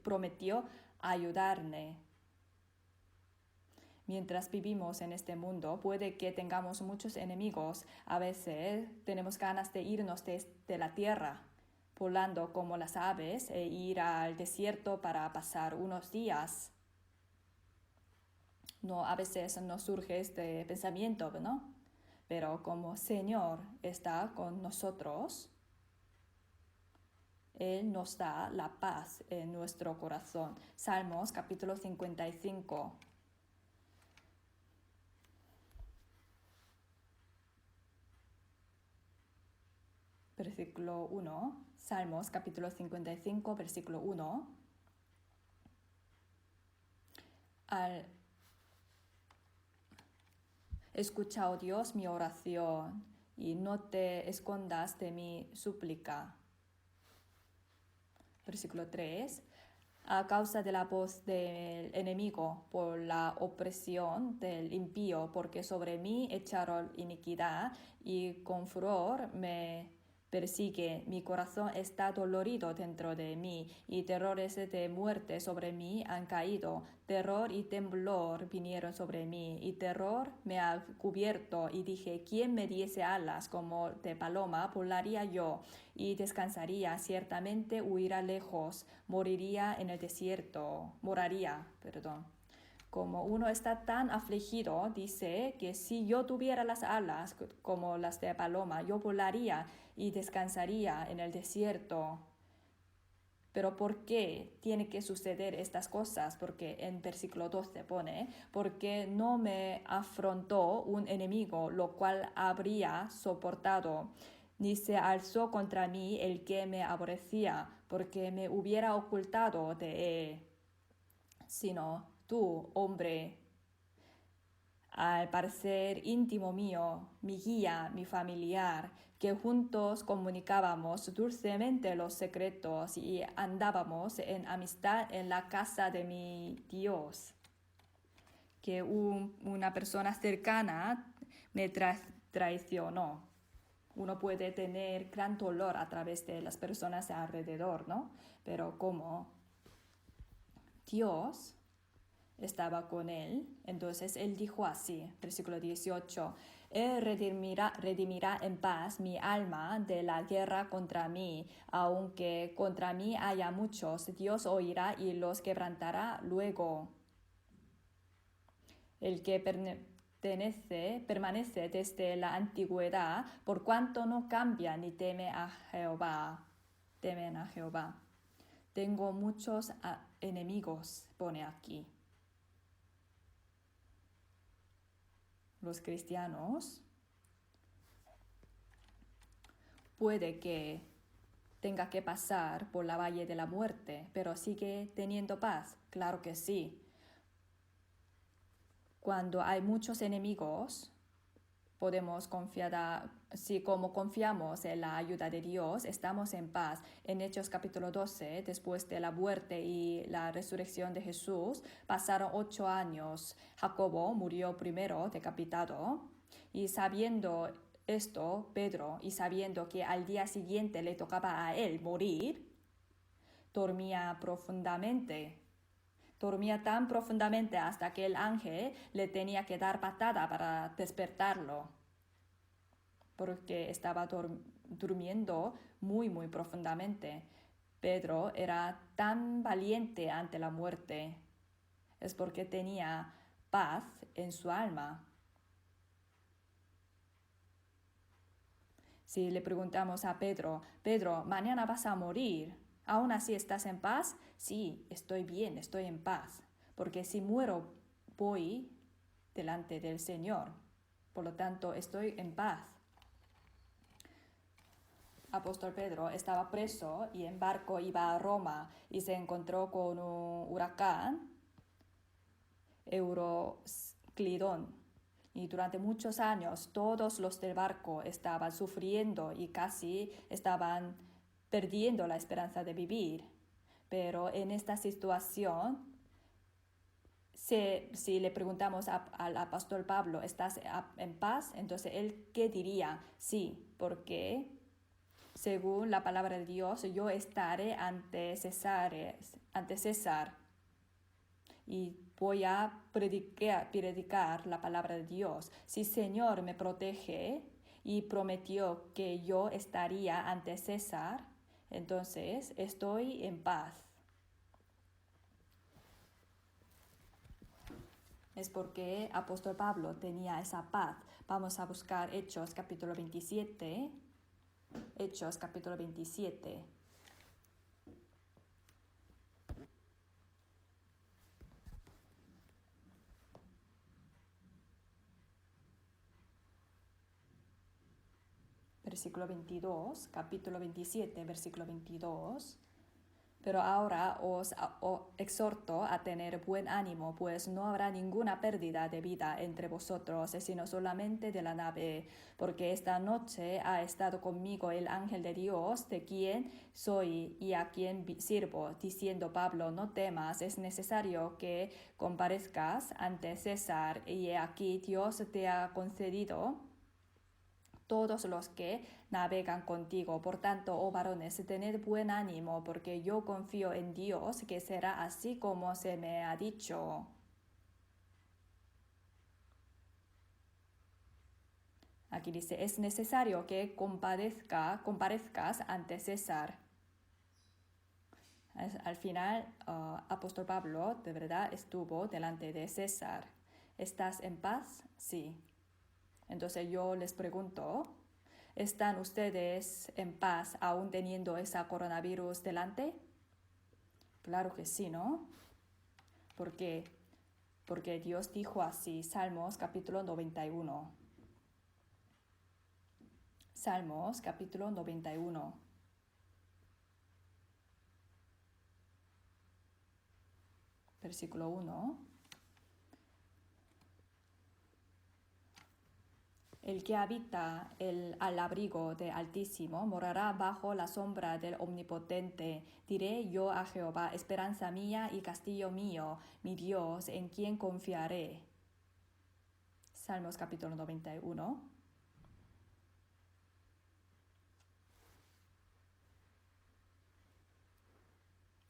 prometió ayudarme. Mientras vivimos en este mundo, puede que tengamos muchos enemigos. A veces tenemos ganas de irnos de la tierra, volando como las aves e ir al desierto para pasar unos días. No, a veces nos surge este pensamiento, ¿no? Pero como Señor está con nosotros, Él nos da la paz en nuestro corazón. Salmos capítulo 55. Versículo 1, Salmos capítulo 55, versículo 1. Escucha, oh Dios, mi oración, y no te escondas de mi súplica. Versículo 3. A causa de la voz del enemigo, por la opresión del impío, porque sobre mí echaron iniquidad y con furor me persigue. Mi corazón está dolorido dentro de mí y terrores de muerte sobre mí han caído. Terror y temblor vinieron sobre mí y terror me ha cubierto y dije, ¿quién me diese alas como de paloma? Volaría yo y descansaría, ciertamente huirá lejos, moraría en el desierto. Como uno está tan afligido, dice que si yo tuviera las alas como las de paloma, yo volaría y descansaría en el desierto. Pero ¿por qué tiene que suceder estas cosas? Porque en versículo 12 pone, porque no me afrontó un enemigo, lo cual habría soportado, ni se alzó contra mí el que me aborrecía, porque me hubiera ocultado de él, sino tú, hombre, al parecer íntimo mío, mi guía, mi familiar, que juntos comunicábamos dulcemente los secretos y andábamos en amistad en la casa de mi Dios. Que una persona cercana me traicionó. Uno puede tener gran dolor a través de las personas de alrededor, ¿no? Pero como Dios estaba con él, entonces él dijo así, versículo 18, Él redimirá en paz mi alma de la guerra contra mí, aunque contra mí haya muchos, Dios oirá y los quebrantará luego. El que permanece desde la antigüedad, por cuanto no cambia ni temen a Jehová. Tengo muchos enemigos, pone aquí. Los cristianos puede que tenga que pasar por la valle de la muerte, pero sigue teniendo paz. Claro que sí. Cuando hay muchos enemigos, podemos confiar, si como confiamos en la ayuda de Dios, estamos en paz. En Hechos capítulo 12, después de la muerte y la resurrección de Jesús, pasaron 8 años. Jacobo murió primero decapitado y sabiendo esto, Pedro, y sabiendo que al día siguiente le tocaba a él morir, dormía profundamente. Dormía tan profundamente hasta que el ángel le tenía que dar patada para despertarlo, porque estaba durmiendo muy profundamente. Pedro era tan valiente ante la muerte. Es porque tenía paz en su alma. Si le preguntamos a Pedro, Pedro, mañana vas a morir, ¿aún así estás en paz? Sí, estoy bien, estoy en paz, porque si muero voy delante del Señor, por lo tanto estoy en paz. Apóstol Pedro estaba preso y en barco iba a Roma y se encontró con un huracán, Euroclidón. Y durante muchos años todos los del barco estaban sufriendo y casi estaban perdiendo la esperanza de vivir. Pero en esta situación, si le preguntamos al apóstol Pablo, ¿estás en paz? Entonces, ¿él qué diría? Sí, porque según la palabra de Dios, yo estaré ante César y voy a predicar la palabra de Dios. Si el Señor me protege y prometió que yo estaría ante César, entonces estoy en paz. Es porque apóstol Pablo tenía esa paz. Vamos a buscar Hechos capítulo 27. Hechos capítulo 27. Versículo 22, capítulo 27, versículo 22. Pero ahora os exhorto a tener buen ánimo, pues no habrá ninguna pérdida de vida entre vosotros, sino solamente de la nave, porque esta noche ha estado conmigo el ángel de Dios, de quien soy y a quien sirvo, diciendo Pablo, no temas, es necesario que comparezcas ante César, y aquí Dios te ha concedido todos los que navegan contigo. Por tanto, oh varones, tened buen ánimo, porque yo confío en Dios, que será así como se me ha dicho. Aquí dice, es necesario que comparezcas ante César. Al final, apóstol Pablo de verdad estuvo delante de César. ¿Estás en paz? Sí. Entonces yo les pregunto, ¿están ustedes en paz aún teniendo esa coronavirus delante? Claro que sí, ¿no? ¿Por qué? Porque Dios dijo así, Salmos capítulo 91. Salmos capítulo 91. Versículo 1. El que habita al abrigo del Altísimo morará bajo la sombra del Omnipotente. Diré yo a Jehová, esperanza mía y castillo mío, mi Dios, en quien confiaré. Salmos capítulo 91.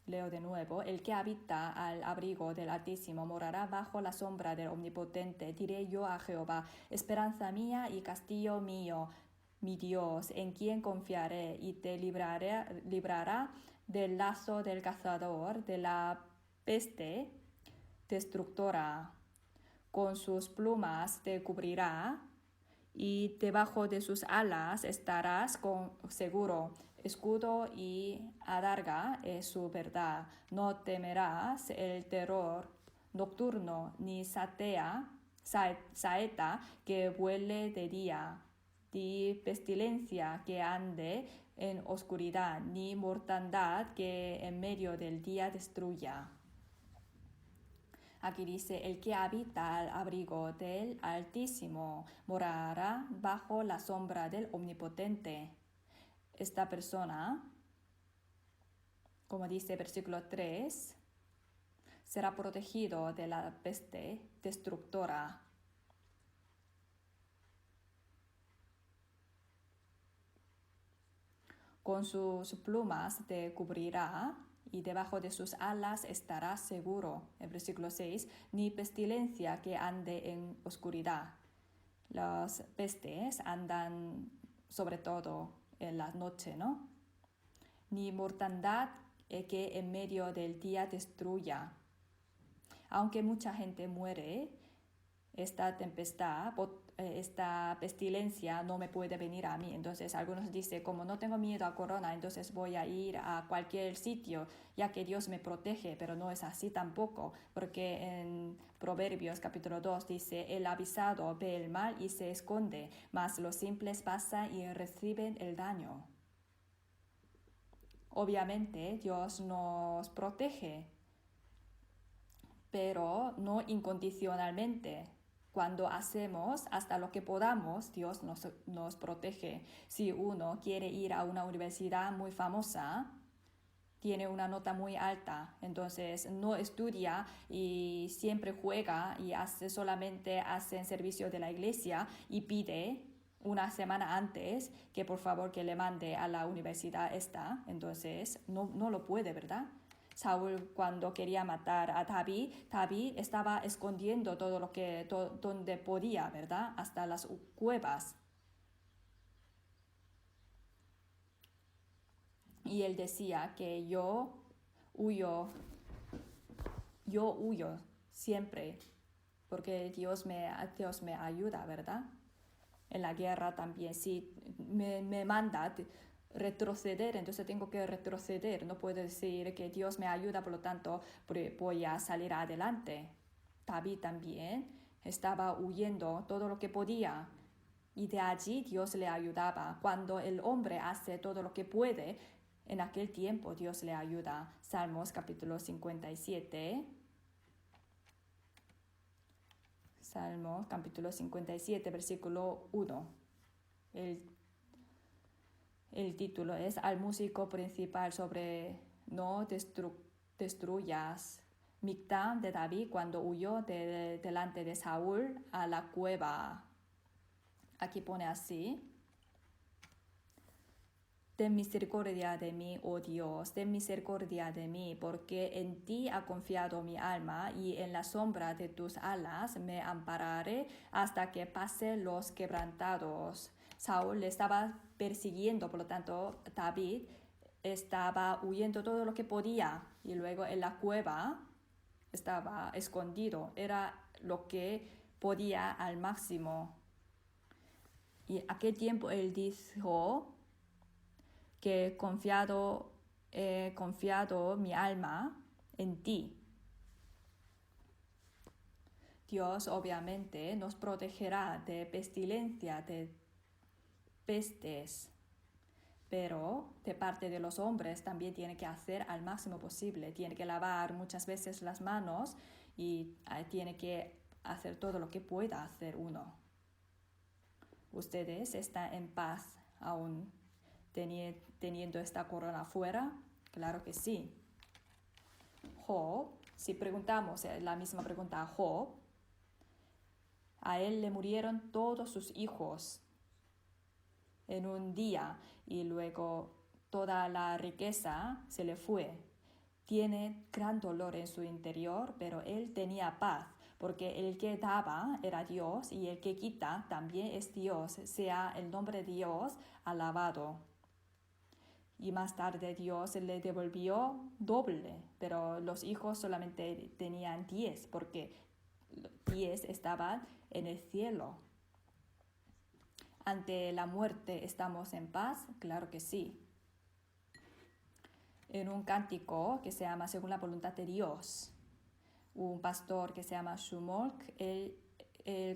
Leo de nuevo, el que habita al abrigo del Altísimo morará bajo la sombra del Omnipotente. Diré yo a Jehová, esperanza mía y castillo mío, mi Dios, en quien confiaré, y te librará del lazo del cazador, de la peste destructora. Con sus plumas te cubrirá, y debajo de sus alas estarás seguro. Escudo y adarga es su verdad. No temerás el terror nocturno, ni saeta que vuele de día, ni pestilencia que ande en oscuridad, ni mortandad que en medio del día destruya. Aquí dice, el que habita al abrigo del Altísimo morará bajo la sombra del Omnipotente. Esta persona, como dice versículo 3, será protegido de la peste destructora. Con sus plumas te cubrirá y debajo de sus alas estarás seguro. En versículo 6, ni pestilencia que ande en oscuridad. Las pestes andan sobre todo en la noche, ¿no? Ni mortandad que en medio del día destruya. Aunque mucha gente muere, esta tempestad, esta pestilencia no me puede venir a mí. Entonces algunos dicen, como no tengo miedo a corona, entonces voy a ir a cualquier sitio, ya que Dios me protege, pero no es así tampoco, porque en Proverbios capítulo 2 dice, el avisado ve el mal y se esconde, mas los simples pasan y reciben el daño. Obviamente Dios nos protege, pero no incondicionalmente. Cuando hacemos hasta lo que podamos, Dios nos protege. Si uno quiere ir a una universidad muy famosa, tiene una nota muy alta, entonces no estudia y siempre juega y solamente hace en servicio de la iglesia y pide una semana antes que por favor que le mande a la universidad esta, entonces no lo puede, ¿verdad? Saúl cuando quería matar a David estaba escondiendo todo lo que donde podía, ¿verdad? Hasta las cuevas. Y él decía que yo huyo siempre, porque Dios me ayuda, ¿verdad? En la guerra también, si me manda retroceder, entonces tengo que retroceder. No puedo decir que Dios me ayuda, por lo tanto voy a salir adelante. David también estaba huyendo todo lo que podía. Y de allí Dios le ayudaba. Cuando el hombre hace todo lo que puede, en aquel tiempo Dios le ayuda. Salmos capítulo 57. Salmo capítulo 57, versículo 1. El título es al músico principal sobre no destruyas. Mictam de David cuando huyó delante de Saúl a la cueva. Aquí pone así. Ten misericordia de mí, oh Dios, ten misericordia de mí, porque en ti ha confiado mi alma y en la sombra de tus alas me ampararé hasta que pase los quebrantados. Saúl le estaba persiguiendo, por lo tanto David estaba huyendo todo lo que podía y luego en la cueva estaba escondido. Era lo que podía al máximo. Y aquel tiempo él dijo que he confiado mi alma en ti. Dios obviamente nos protegerá de pestilencia, de pestes, pero de parte de los hombres también tiene que hacer al máximo posible. Tiene que lavar muchas veces las manos y tiene que hacer todo lo que pueda hacer uno. ¿Ustedes están en paz aún teniendo esta corona afuera? Claro que sí. Job, si preguntamos la misma pregunta a Job, a él le murieron todos sus hijos en un día y luego toda la riqueza se le fue. Tiene gran dolor en su interior, pero él tenía paz, porque el que daba era Dios y el que quita también es Dios, sea el nombre de Dios alabado. Y más tarde Dios le devolvió doble, pero los hijos solamente tenían 10, porque 10 estaban en el cielo. ¿Ante la muerte estamos en paz? Claro que sí. En un cántico que se llama Según la voluntad de Dios, un pastor que se llama Shumolk, él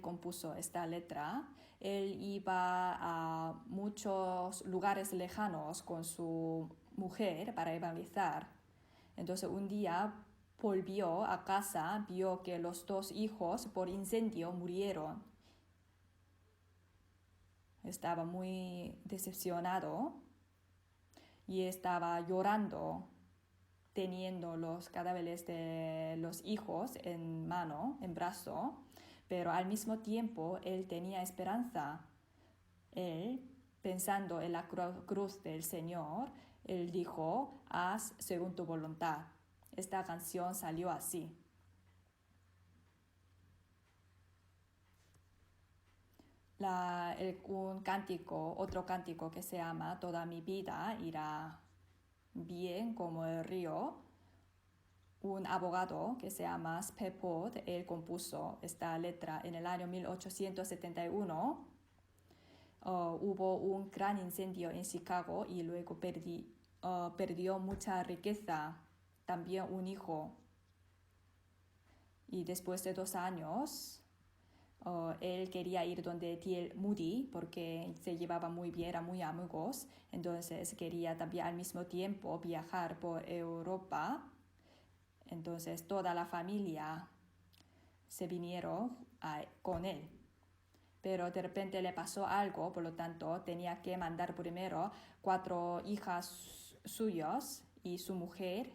compuso esta letra. Él iba a muchos lugares lejanos con su mujer para evangelizar. Entonces un día volvió a casa, vio que los 2 hijos por incendio murieron. Estaba muy decepcionado y estaba llorando, teniendo los cadáveres de los hijos en mano, en brazo, pero al mismo tiempo él tenía esperanza. Él, pensando en la cruz del Señor, Él dijo, haz según tu voluntad. Esta canción salió así. Otro cántico que se llama Toda mi vida irá bien como el río. Un abogado que se llama Spepot, él compuso esta letra en el año 1871. Hubo un gran incendio en Chicago y luego perdió mucha riqueza, también un hijo. Y después de 2 años, él quería ir donde T.L. Moody porque se llevaba muy bien, eran muy amigos. Entonces quería también al mismo tiempo viajar por Europa. Entonces toda la familia se vinieron con él. Pero de repente le pasó algo, por lo tanto tenía que mandar primero 4 hijas suyas y su mujer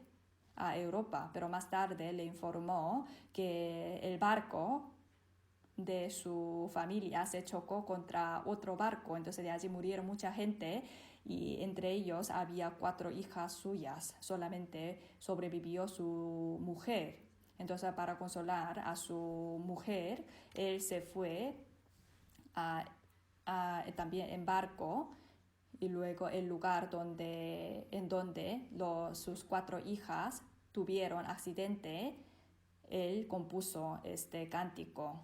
a Europa. Pero más tarde le informó que el barco de su familia se chocó contra otro barco, entonces de allí murieron mucha gente y entre ellos había 4 hijas suyas, solamente sobrevivió su mujer. Entonces para consolar a su mujer, él se fue también en barco y luego el lugar en donde sus 4 hijas tuvieron accidente, él compuso este cántico.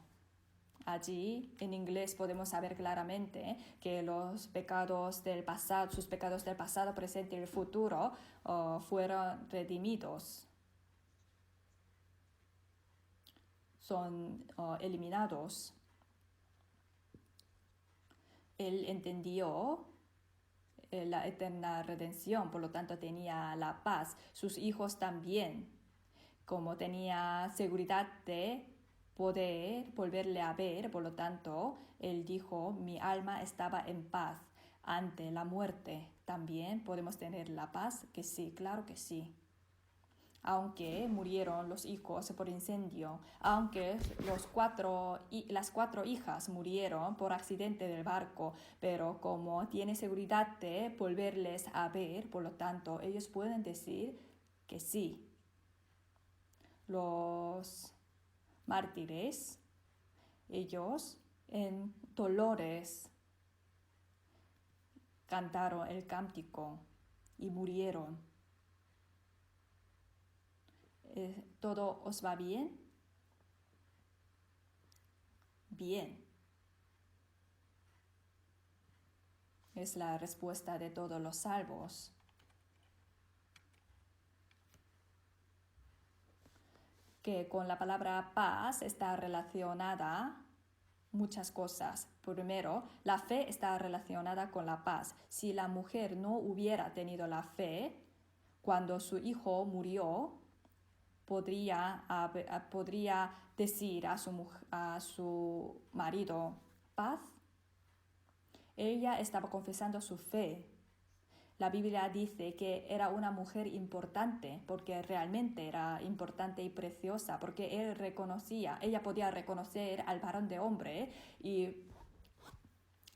Allí en inglés podemos saber claramente que sus pecados del pasado, presente y el futuro fueron redimidos. Son eliminados. Él entendió la eterna redención, por lo tanto tenía la paz. Sus hijos también, como tenía seguridad de poder volverle a ver, por lo tanto, él dijo, mi alma estaba en paz ante la muerte. También podemos tener la paz, que sí, claro que sí. Aunque murieron los hijos por incendio, aunque las 4 hijas murieron por accidente del barco, pero como tiene seguridad de volverles a ver, por lo tanto, ellos pueden decir que sí. Los mártires, ellos en dolores cantaron el cántico y murieron. ¿Todo os va bien? Bien. Es la respuesta de todos los salvos. Que con la palabra paz está relacionada muchas cosas. Primero, la fe está relacionada con la paz. Si la mujer no hubiera tenido la fe, cuando su hijo murió, podría decir a su marido, paz. Ella estaba confesando su fe. La Biblia dice que era una mujer importante porque realmente era importante y preciosa, porque ella podía reconocer al varón de hombre y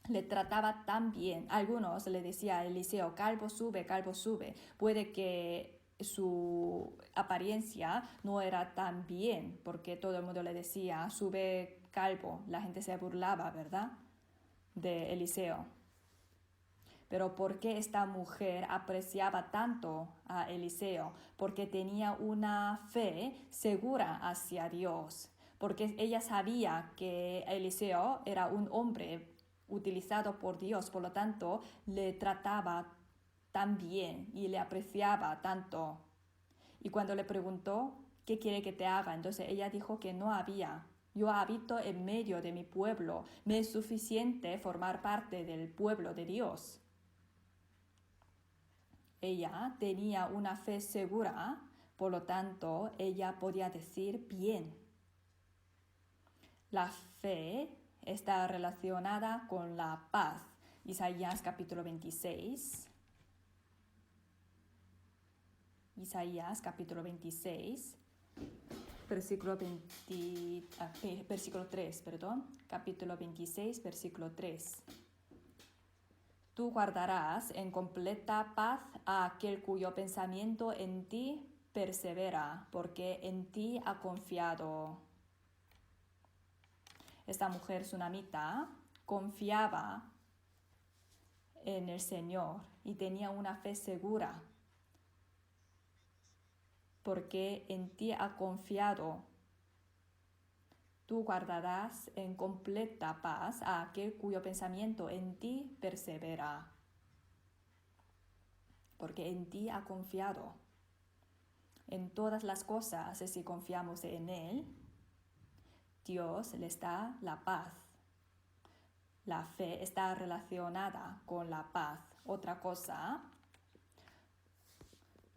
le trataba tan bien. Algunos le decían a Eliseo, calvo sube, calvo sube. Puede que su apariencia no era tan bien porque todo el mundo le decía, sube calvo. La gente se burlaba, ¿verdad?, de Eliseo. Pero ¿por qué esta mujer apreciaba tanto a Eliseo? Porque tenía una fe segura hacia Dios. Porque ella sabía que Eliseo era un hombre utilizado por Dios, por lo tanto le trataba tan bien y le apreciaba tanto. Y cuando le preguntó, ¿qué quiere que te haga? Entonces ella dijo que no había. Yo habito en medio de mi pueblo. Me es suficiente formar parte del pueblo de Dios. Ella tenía una fe segura, por lo tanto, ella podía decir bien. La fe está relacionada con la paz. Isaías capítulo 26. Isaías capítulo 26, versículo 3, capítulo 26, versículo 3. Tú guardarás en completa paz a aquel cuyo pensamiento en ti persevera, porque en ti ha confiado. Esta mujer sunamita confiaba en el Señor y tenía una fe segura, porque en ti ha confiado. Tú guardarás en completa paz a aquel cuyo pensamiento en ti persevera, porque en ti ha confiado. En todas las cosas, si confiamos en Él, Dios les da la paz. La fe está relacionada con la paz. Otra cosa,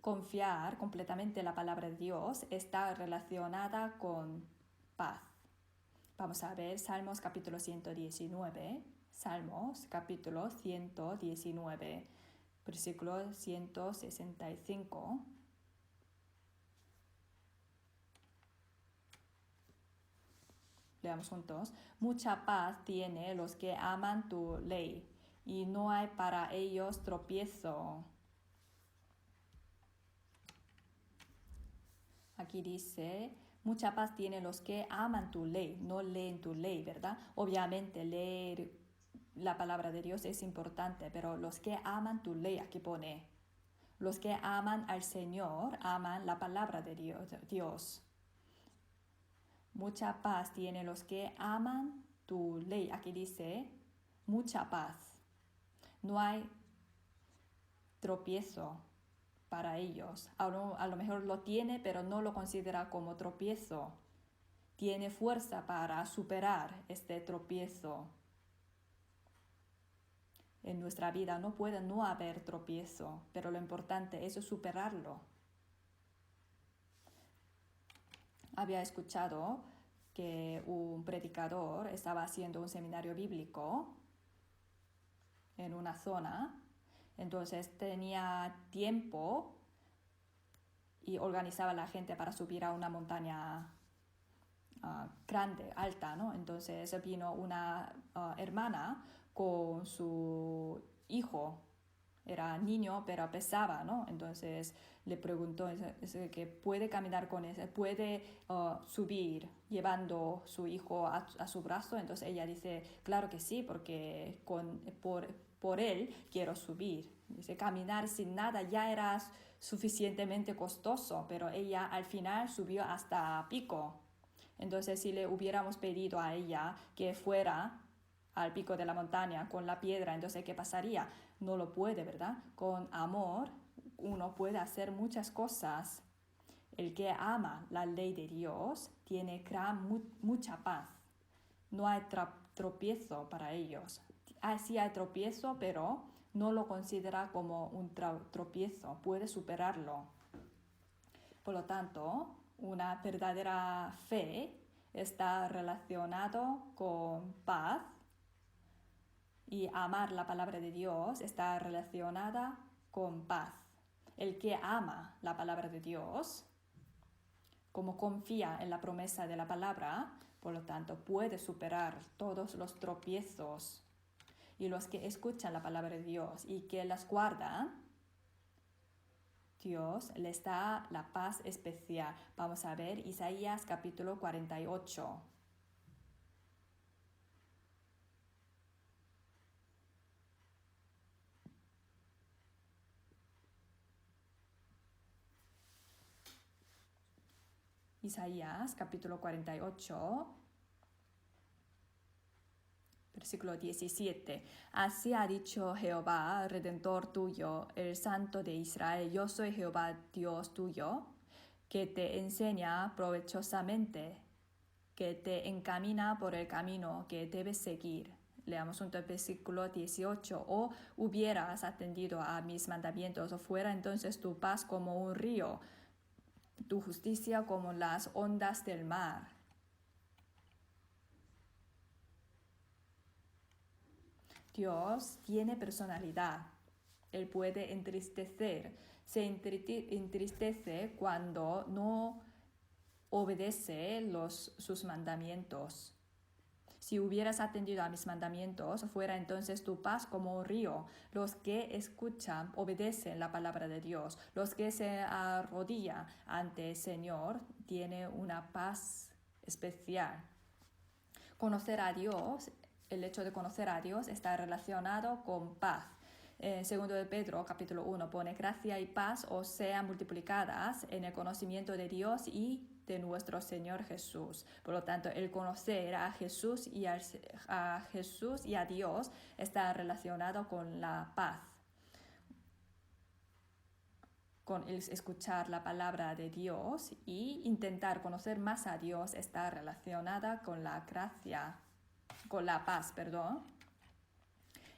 confiar completamente en la palabra de Dios está relacionada con paz. Vamos a ver Salmos capítulo 119. Salmos capítulo 119, versículo 165. Leamos juntos. Mucha paz tiene los que aman tu ley, y no hay para ellos tropiezo. Aquí dice, mucha paz tiene los que aman tu ley, no leen tu ley, ¿verdad? Obviamente leer la palabra de Dios es importante, pero los que aman tu ley, aquí pone, los que aman al Señor, aman la palabra de Dios. Mucha paz tienen los que aman tu ley. Aquí dice, mucha paz. No hay tropiezo para ellos. A lo mejor lo tiene, pero no lo considera como tropiezo. Tiene fuerza para superar este tropiezo. En nuestra vida no puede no haber tropiezo, pero lo importante es superarlo. Había escuchado que un predicador estaba haciendo un seminario bíblico en una zona, entonces tenía tiempo y organizaba a la gente para subir a una montaña grande, alta, ¿no? Entonces vino una hermana con su hijo. Era niño, pero pesaba, ¿no? Entonces le preguntó que puede caminar con ese, puede subir llevando su hijo a su brazo. Entonces ella dice, claro que sí, porque por él quiero subir. Dice, caminar sin nada ya era suficientemente costoso, pero ella al final subió hasta pico. Entonces si le hubiéramos pedido a ella que fuera al pico de la montaña con la piedra, entonces ¿qué pasaría? No lo puede, ¿verdad? Con amor uno puede hacer muchas cosas. El que ama la ley de Dios tiene mucha paz. No hay tropiezo para ellos. Sí hay tropiezo, pero no lo considera como un tropiezo. Puede superarlo. Por lo tanto, una verdadera fe está relacionado con paz. Y amar la palabra de Dios está relacionada con paz. El que ama la palabra de Dios, como confía en la promesa de la palabra, por lo tanto puede superar todos los tropiezos. Y los que escuchan la palabra de Dios y que las guardan, Dios les da la paz especial. Vamos a ver Isaías capítulo 48. Isaías capítulo 48, versículo 17. Así ha dicho Jehová, Redentor tuyo, el Santo de Israel, yo soy Jehová Dios tuyo, que te enseña provechosamente, que te encamina por el camino que debes seguir. Leamos un versículo 18. O hubieras atendido a mis mandamientos, o fuera entonces tu paz como un río, tu justicia como las ondas del mar. Dios tiene personalidad. Él puede entristecer. Se entristece cuando no obedece sus mandamientos. Si hubieras atendido a mis mandamientos, fuera entonces tu paz como un río. Los que escuchan, obedecen la palabra de Dios. Los que se arrodillan ante el Señor tienen una paz especial. Conocer a Dios, el hecho de conocer a Dios está relacionado con paz. En 2 de Pedro, capítulo 1, pone: gracia y paz os sean multiplicadas en el conocimiento de Dios y de nuestro Señor Jesús. Por lo tanto, el conocer a Jesús y a Dios está relacionado con la paz. Con el escuchar la palabra de Dios y intentar conocer más a Dios está relacionada con la gracia, con la paz, perdón.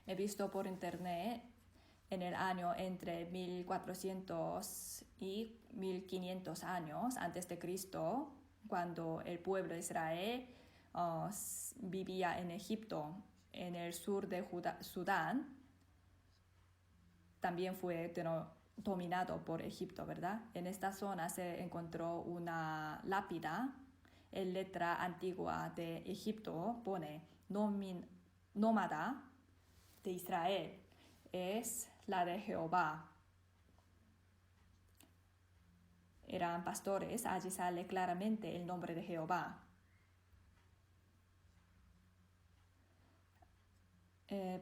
He visto por internet en el año entre 1400 y 1500 años antes de Cristo, cuando el pueblo de Israel vivía en Egipto, en el sur de Sudán, también fue dominado por Egipto, ¿verdad? En esta zona se encontró una lápida en letra antigua de Egipto, pone: nómada de Israel es la de Jehová. Eran pastores, allí sale claramente el nombre de Jehová.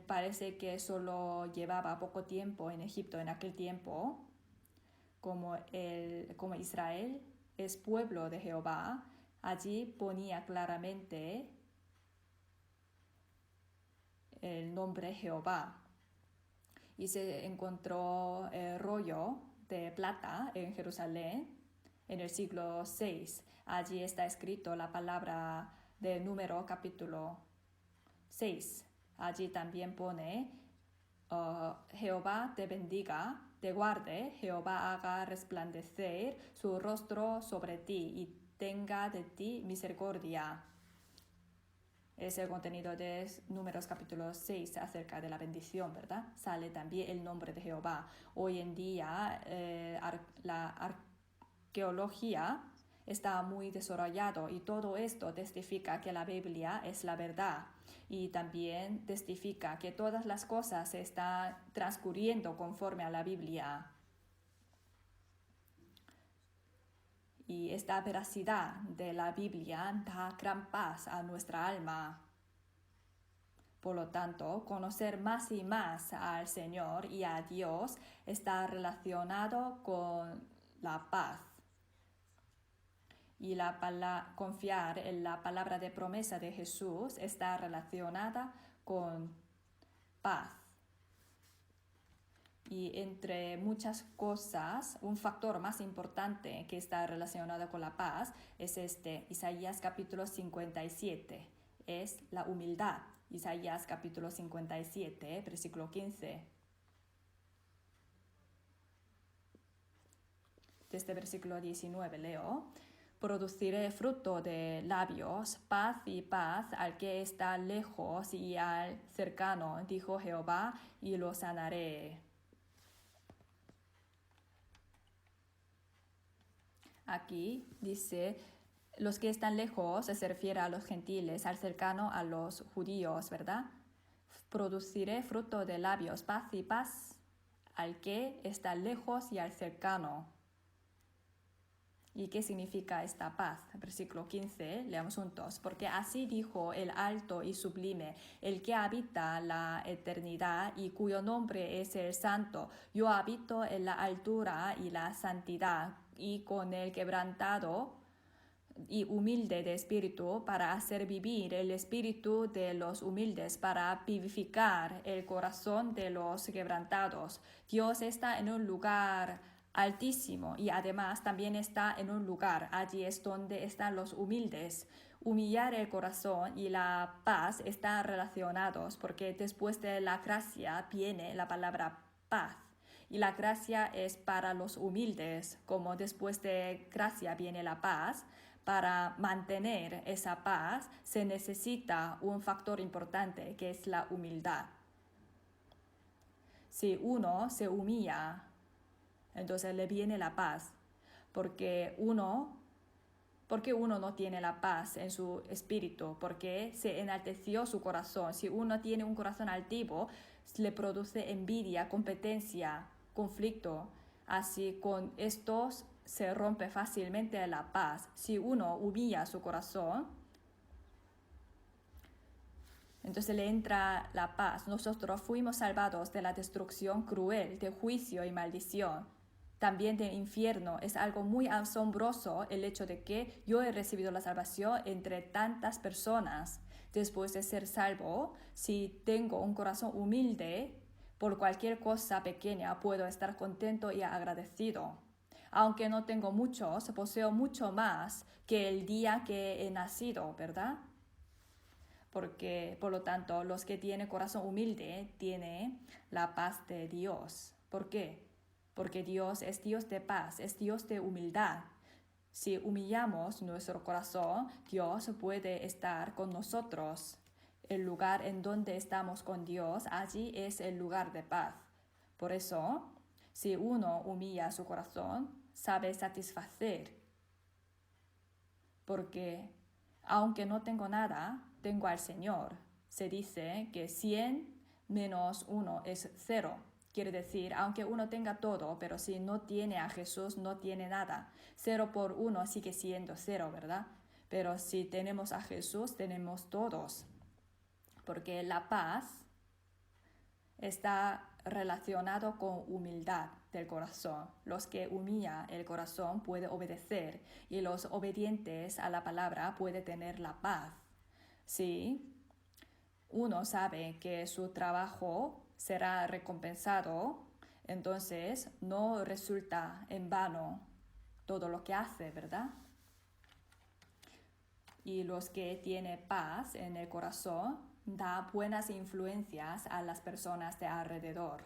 Parece que solo llevaba poco tiempo en Egipto en aquel tiempo. Como Israel es pueblo de Jehová, allí ponía claramente el nombre Jehová. Y se encontró el rollo de plata en Jerusalén en el siglo VI. Allí está escrito la palabra de Número capítulo 6. Allí también pone: Jehová te bendiga, te guarde, Jehová haga resplandecer su rostro sobre ti y tenga de ti misericordia. Es el contenido de Números capítulo 6 acerca de la bendición, ¿verdad? Sale también el nombre de Jehová. Hoy en día la arqueología está muy desarrollado y todo esto testifica que la Biblia es la verdad y también testifica que todas las cosas se están transcurriendo conforme a la Biblia. Y esta veracidad de la Biblia da gran paz a nuestra alma. Por lo tanto, conocer más y más al Señor y a Dios está relacionado con la paz. Y confiar en la palabra de promesa de Jesús está relacionada con paz. Y entre muchas cosas, un factor más importante que está relacionado con la paz es Isaías capítulo 57, es la humildad. Isaías capítulo 57, versículo 15. Desde versículo 19 leo: produciré fruto de labios, paz y paz al que está lejos y al cercano, dijo Jehová, y lo sanaré. Aquí dice: los que están lejos se refiere a los gentiles, al cercano a los judíos, ¿verdad? Produciré fruto de labios, paz y paz al que está lejos y al cercano. ¿Y qué significa esta paz? Versículo 15, leamos juntos. Porque así dijo el alto y sublime, el que habita la eternidad y cuyo nombre es el Santo. Yo habito en la altura y la santidad, y con el quebrantado y humilde de espíritu, para hacer vivir el espíritu de los humildes, para vivificar el corazón de los quebrantados. Dios está en un lugar altísimo y además también está en un lugar, allí es donde están los humildes. Humillar el corazón y la paz están relacionados, porque después de la gracia viene la palabra paz. Y la gracia es para los humildes, como después de gracia viene la paz. Para mantener esa paz se necesita un factor importante, que es la humildad. Si uno se humilla, entonces le viene la paz, porque ¿Por qué uno no tiene la paz en su espíritu? Porque se enalteció su corazón. Si uno tiene un corazón altivo, le produce envidia, competencia, conflicto. Así con estos se rompe fácilmente la paz. Si uno humilla su corazón, entonces le entra la paz. Nosotros fuimos salvados de la destrucción cruel, de juicio y maldición, también del infierno. Es algo muy asombroso el hecho de que yo he recibido la salvación entre tantas personas. Después de ser salvo, si tengo un corazón humilde, por cualquier cosa pequeña puedo estar contento y agradecido. Aunque no tengo muchos, poseo mucho más que el día que he nacido, ¿verdad? Porque, por lo tanto, los que tienen corazón humilde tienen la paz de Dios. ¿Por qué? Porque Dios es Dios de paz, es Dios de humildad. Si humillamos nuestro corazón, Dios puede estar con nosotros. El lugar en donde estamos con Dios, allí es el lugar de paz. Por eso, si uno humilla su corazón, sabe satisfacer. Porque aunque no tengo nada, tengo al Señor. Se dice que 100 menos 1 es 0. Quiere decir, aunque uno tenga todo, pero si no tiene a Jesús, no tiene nada. 0 por 1 sigue siendo 0, ¿verdad? Pero si tenemos a Jesús, tenemos todos. Porque la paz está relacionado con humildad del corazón. Los que humillan el corazón pueden obedecer y los obedientes a la palabra pueden tener la paz. Si uno sabe que su trabajo será recompensado, entonces no resulta en vano todo lo que hace, ¿verdad? Y los que tienen paz en el corazón da buenas influencias a las personas de alrededor.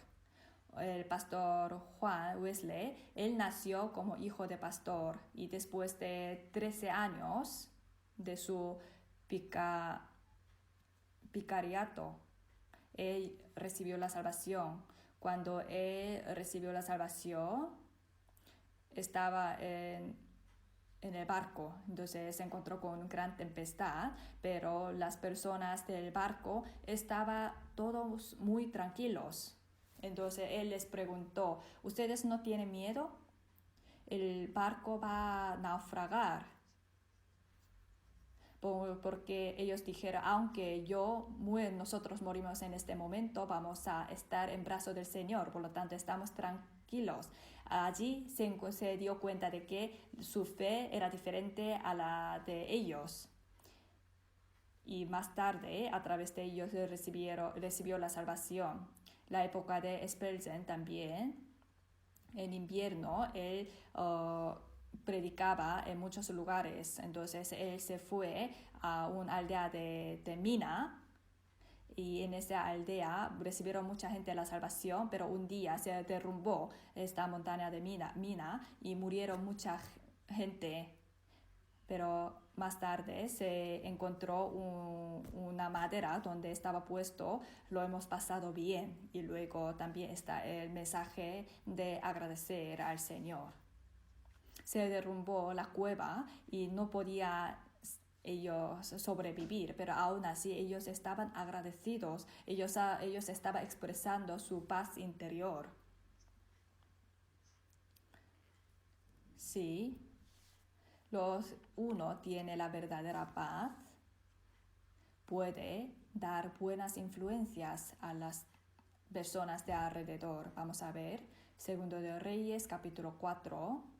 El pastor Juan Wesley, él nació como hijo de pastor y después de 13 años de su vicariato, él recibió la salvación. Cuando él recibió la salvación, estaba en el barco, entonces se encontró con una gran tempestad, pero las personas del barco estaban todos muy tranquilos. Entonces él les preguntó, ¿ustedes no tienen miedo? El barco va a naufragar. Porque ellos dijeron, aunque nosotros morimos en este momento, vamos a estar en brazos del Señor, por lo tanto estamos tranquilos. Allí se dio cuenta de que su fe era diferente a la de ellos. Y más tarde, a través de ellos, recibió la salvación. La época de Spurgeon también, en invierno, él predicaba en muchos lugares. Entonces él se fue a una aldea de Mina y en esa aldea recibieron mucha gente la salvación, pero un día se derrumbó esta montaña de Mina y murieron mucha gente. Pero más tarde se encontró una madera donde estaba puesto, lo hemos pasado bien. Y luego también está el mensaje de agradecer al Señor. Se derrumbó la cueva y no podía ellos sobrevivir, pero aún así ellos estaban agradecidos, ellos estaban expresando su paz interior. Sí, uno tiene la verdadera paz, puede dar buenas influencias a las personas de alrededor. Vamos a ver, Segundo de Reyes, capítulo 4.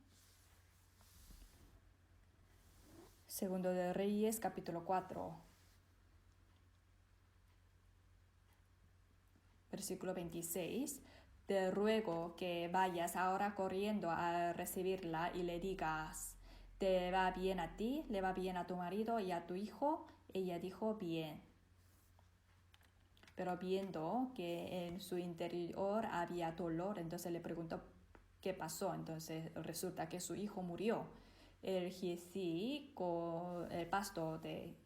Segundo de Reyes, capítulo 4, versículo 26. Te ruego que vayas ahora corriendo a recibirla y le digas, ¿te va bien a ti? ¿Le va bien a tu marido y a tu hijo? Ella dijo, bien. Pero viendo que en su interior había dolor, entonces le preguntó qué pasó. Entonces resulta que su hijo murió. El Giezi, el pastor de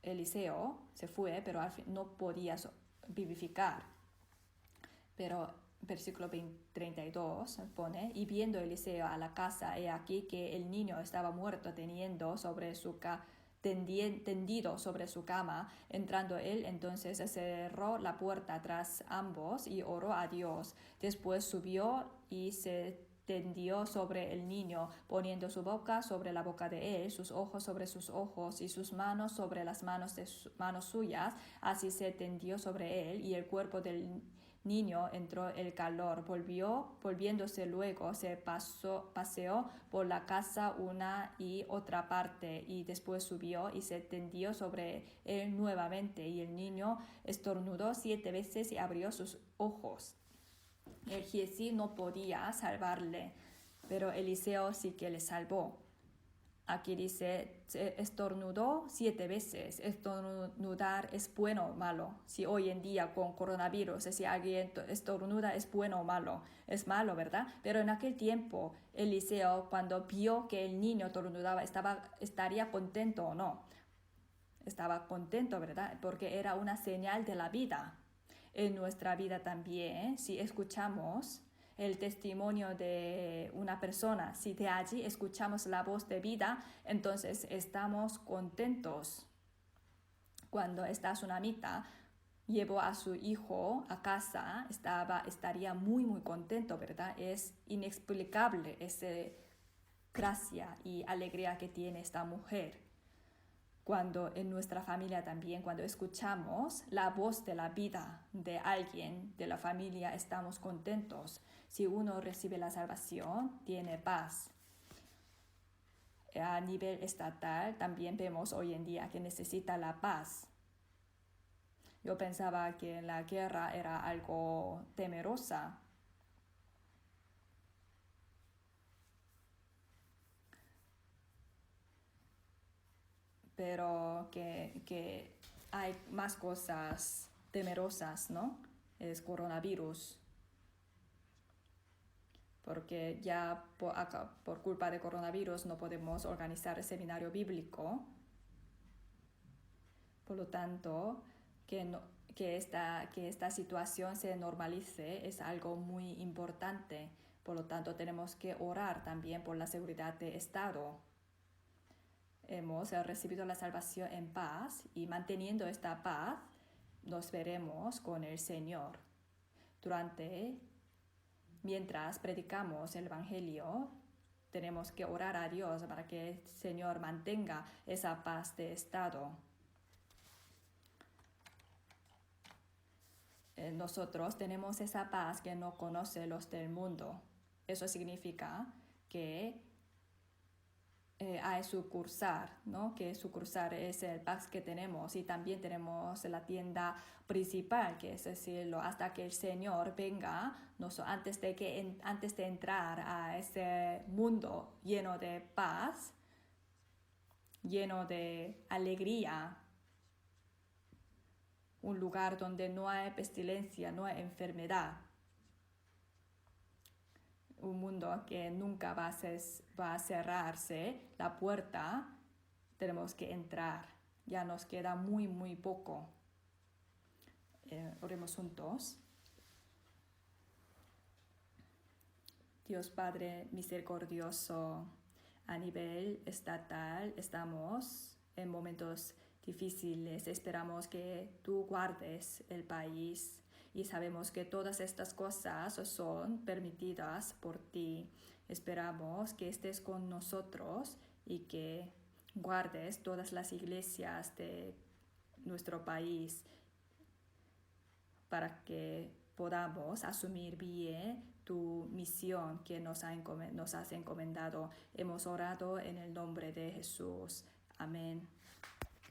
Eliseo, se fue, pero al fin no podía vivificar. Pero versículo 32 pone, y viendo Eliseo a la casa, he aquí que el niño estaba muerto tendido sobre su cama. Entrando él, entonces cerró la puerta tras ambos y oró a Dios. Después subió y se tendió sobre el niño, poniendo su boca sobre la boca de él, sus ojos sobre sus ojos y sus manos sobre las manos manos suyas. Así se tendió sobre él, y el cuerpo del niño entró el calor. Volviéndose luego, se paseó por la casa una y otra parte, y después subió y se tendió sobre él nuevamente, y el niño estornudó 7 veces y abrió sus ojos. El Giezi no podía salvarle, pero Eliseo sí que le salvó. Aquí dice, estornudó 7 veces. Estornudar es bueno o malo. Si hoy en día con coronavirus, si alguien estornuda, es bueno o malo. Es malo, ¿verdad? Pero en aquel tiempo, Eliseo, cuando vio que el niño estornudaba, estaría contento o no. Estaba contento, ¿verdad? Porque era una señal de la vida. En nuestra vida también, si escuchamos el testimonio de una persona, si de allí escuchamos la voz de vida, entonces estamos contentos. Cuando esta tsunamita llevó a su hijo a casa, estaría muy, muy contento, ¿verdad? Es inexplicable esa gracia y alegría que tiene esta mujer. Cuando en nuestra familia también, cuando escuchamos la voz de la vida de alguien de la familia, estamos contentos. Si uno recibe la salvación, tiene paz. A nivel estatal también vemos hoy en día que necesita la paz. Yo pensaba que la guerra era algo temerosa. Pero que hay más cosas temerosas, ¿no? Es coronavirus. Porque ya por culpa de coronavirus no podemos organizar el seminario bíblico. Por lo tanto, que esta situación se normalice es algo muy importante. Por lo tanto, tenemos que orar también por la seguridad del Estado. Hemos recibido la salvación en paz, y manteniendo esta paz nos veremos con el Señor. Mientras predicamos el Evangelio, tenemos que orar a Dios para que el Señor mantenga esa paz de estado. Nosotros tenemos esa paz que no conoce los del mundo. Eso significa que hay sucursal, ¿no? Que sucursal es el paz que tenemos, y también tenemos la tienda principal, que es decirlo, hasta que el Señor venga, antes de entrar a ese mundo lleno de paz, lleno de alegría, un lugar donde no hay pestilencia, no hay enfermedad. Un mundo que nunca va a cerrarse la puerta, tenemos que entrar. Ya nos queda muy, muy poco. Oremos juntos. Dios Padre misericordioso, a nivel estatal estamos en momentos difíciles. Esperamos que tú guardes el país, y sabemos que todas estas cosas son permitidas por ti. Esperamos que estés con nosotros y que guardes todas las iglesias de nuestro país, para que podamos asumir bien tu misión que nos has encomendado. Hemos orado en el nombre de Jesús. Amén.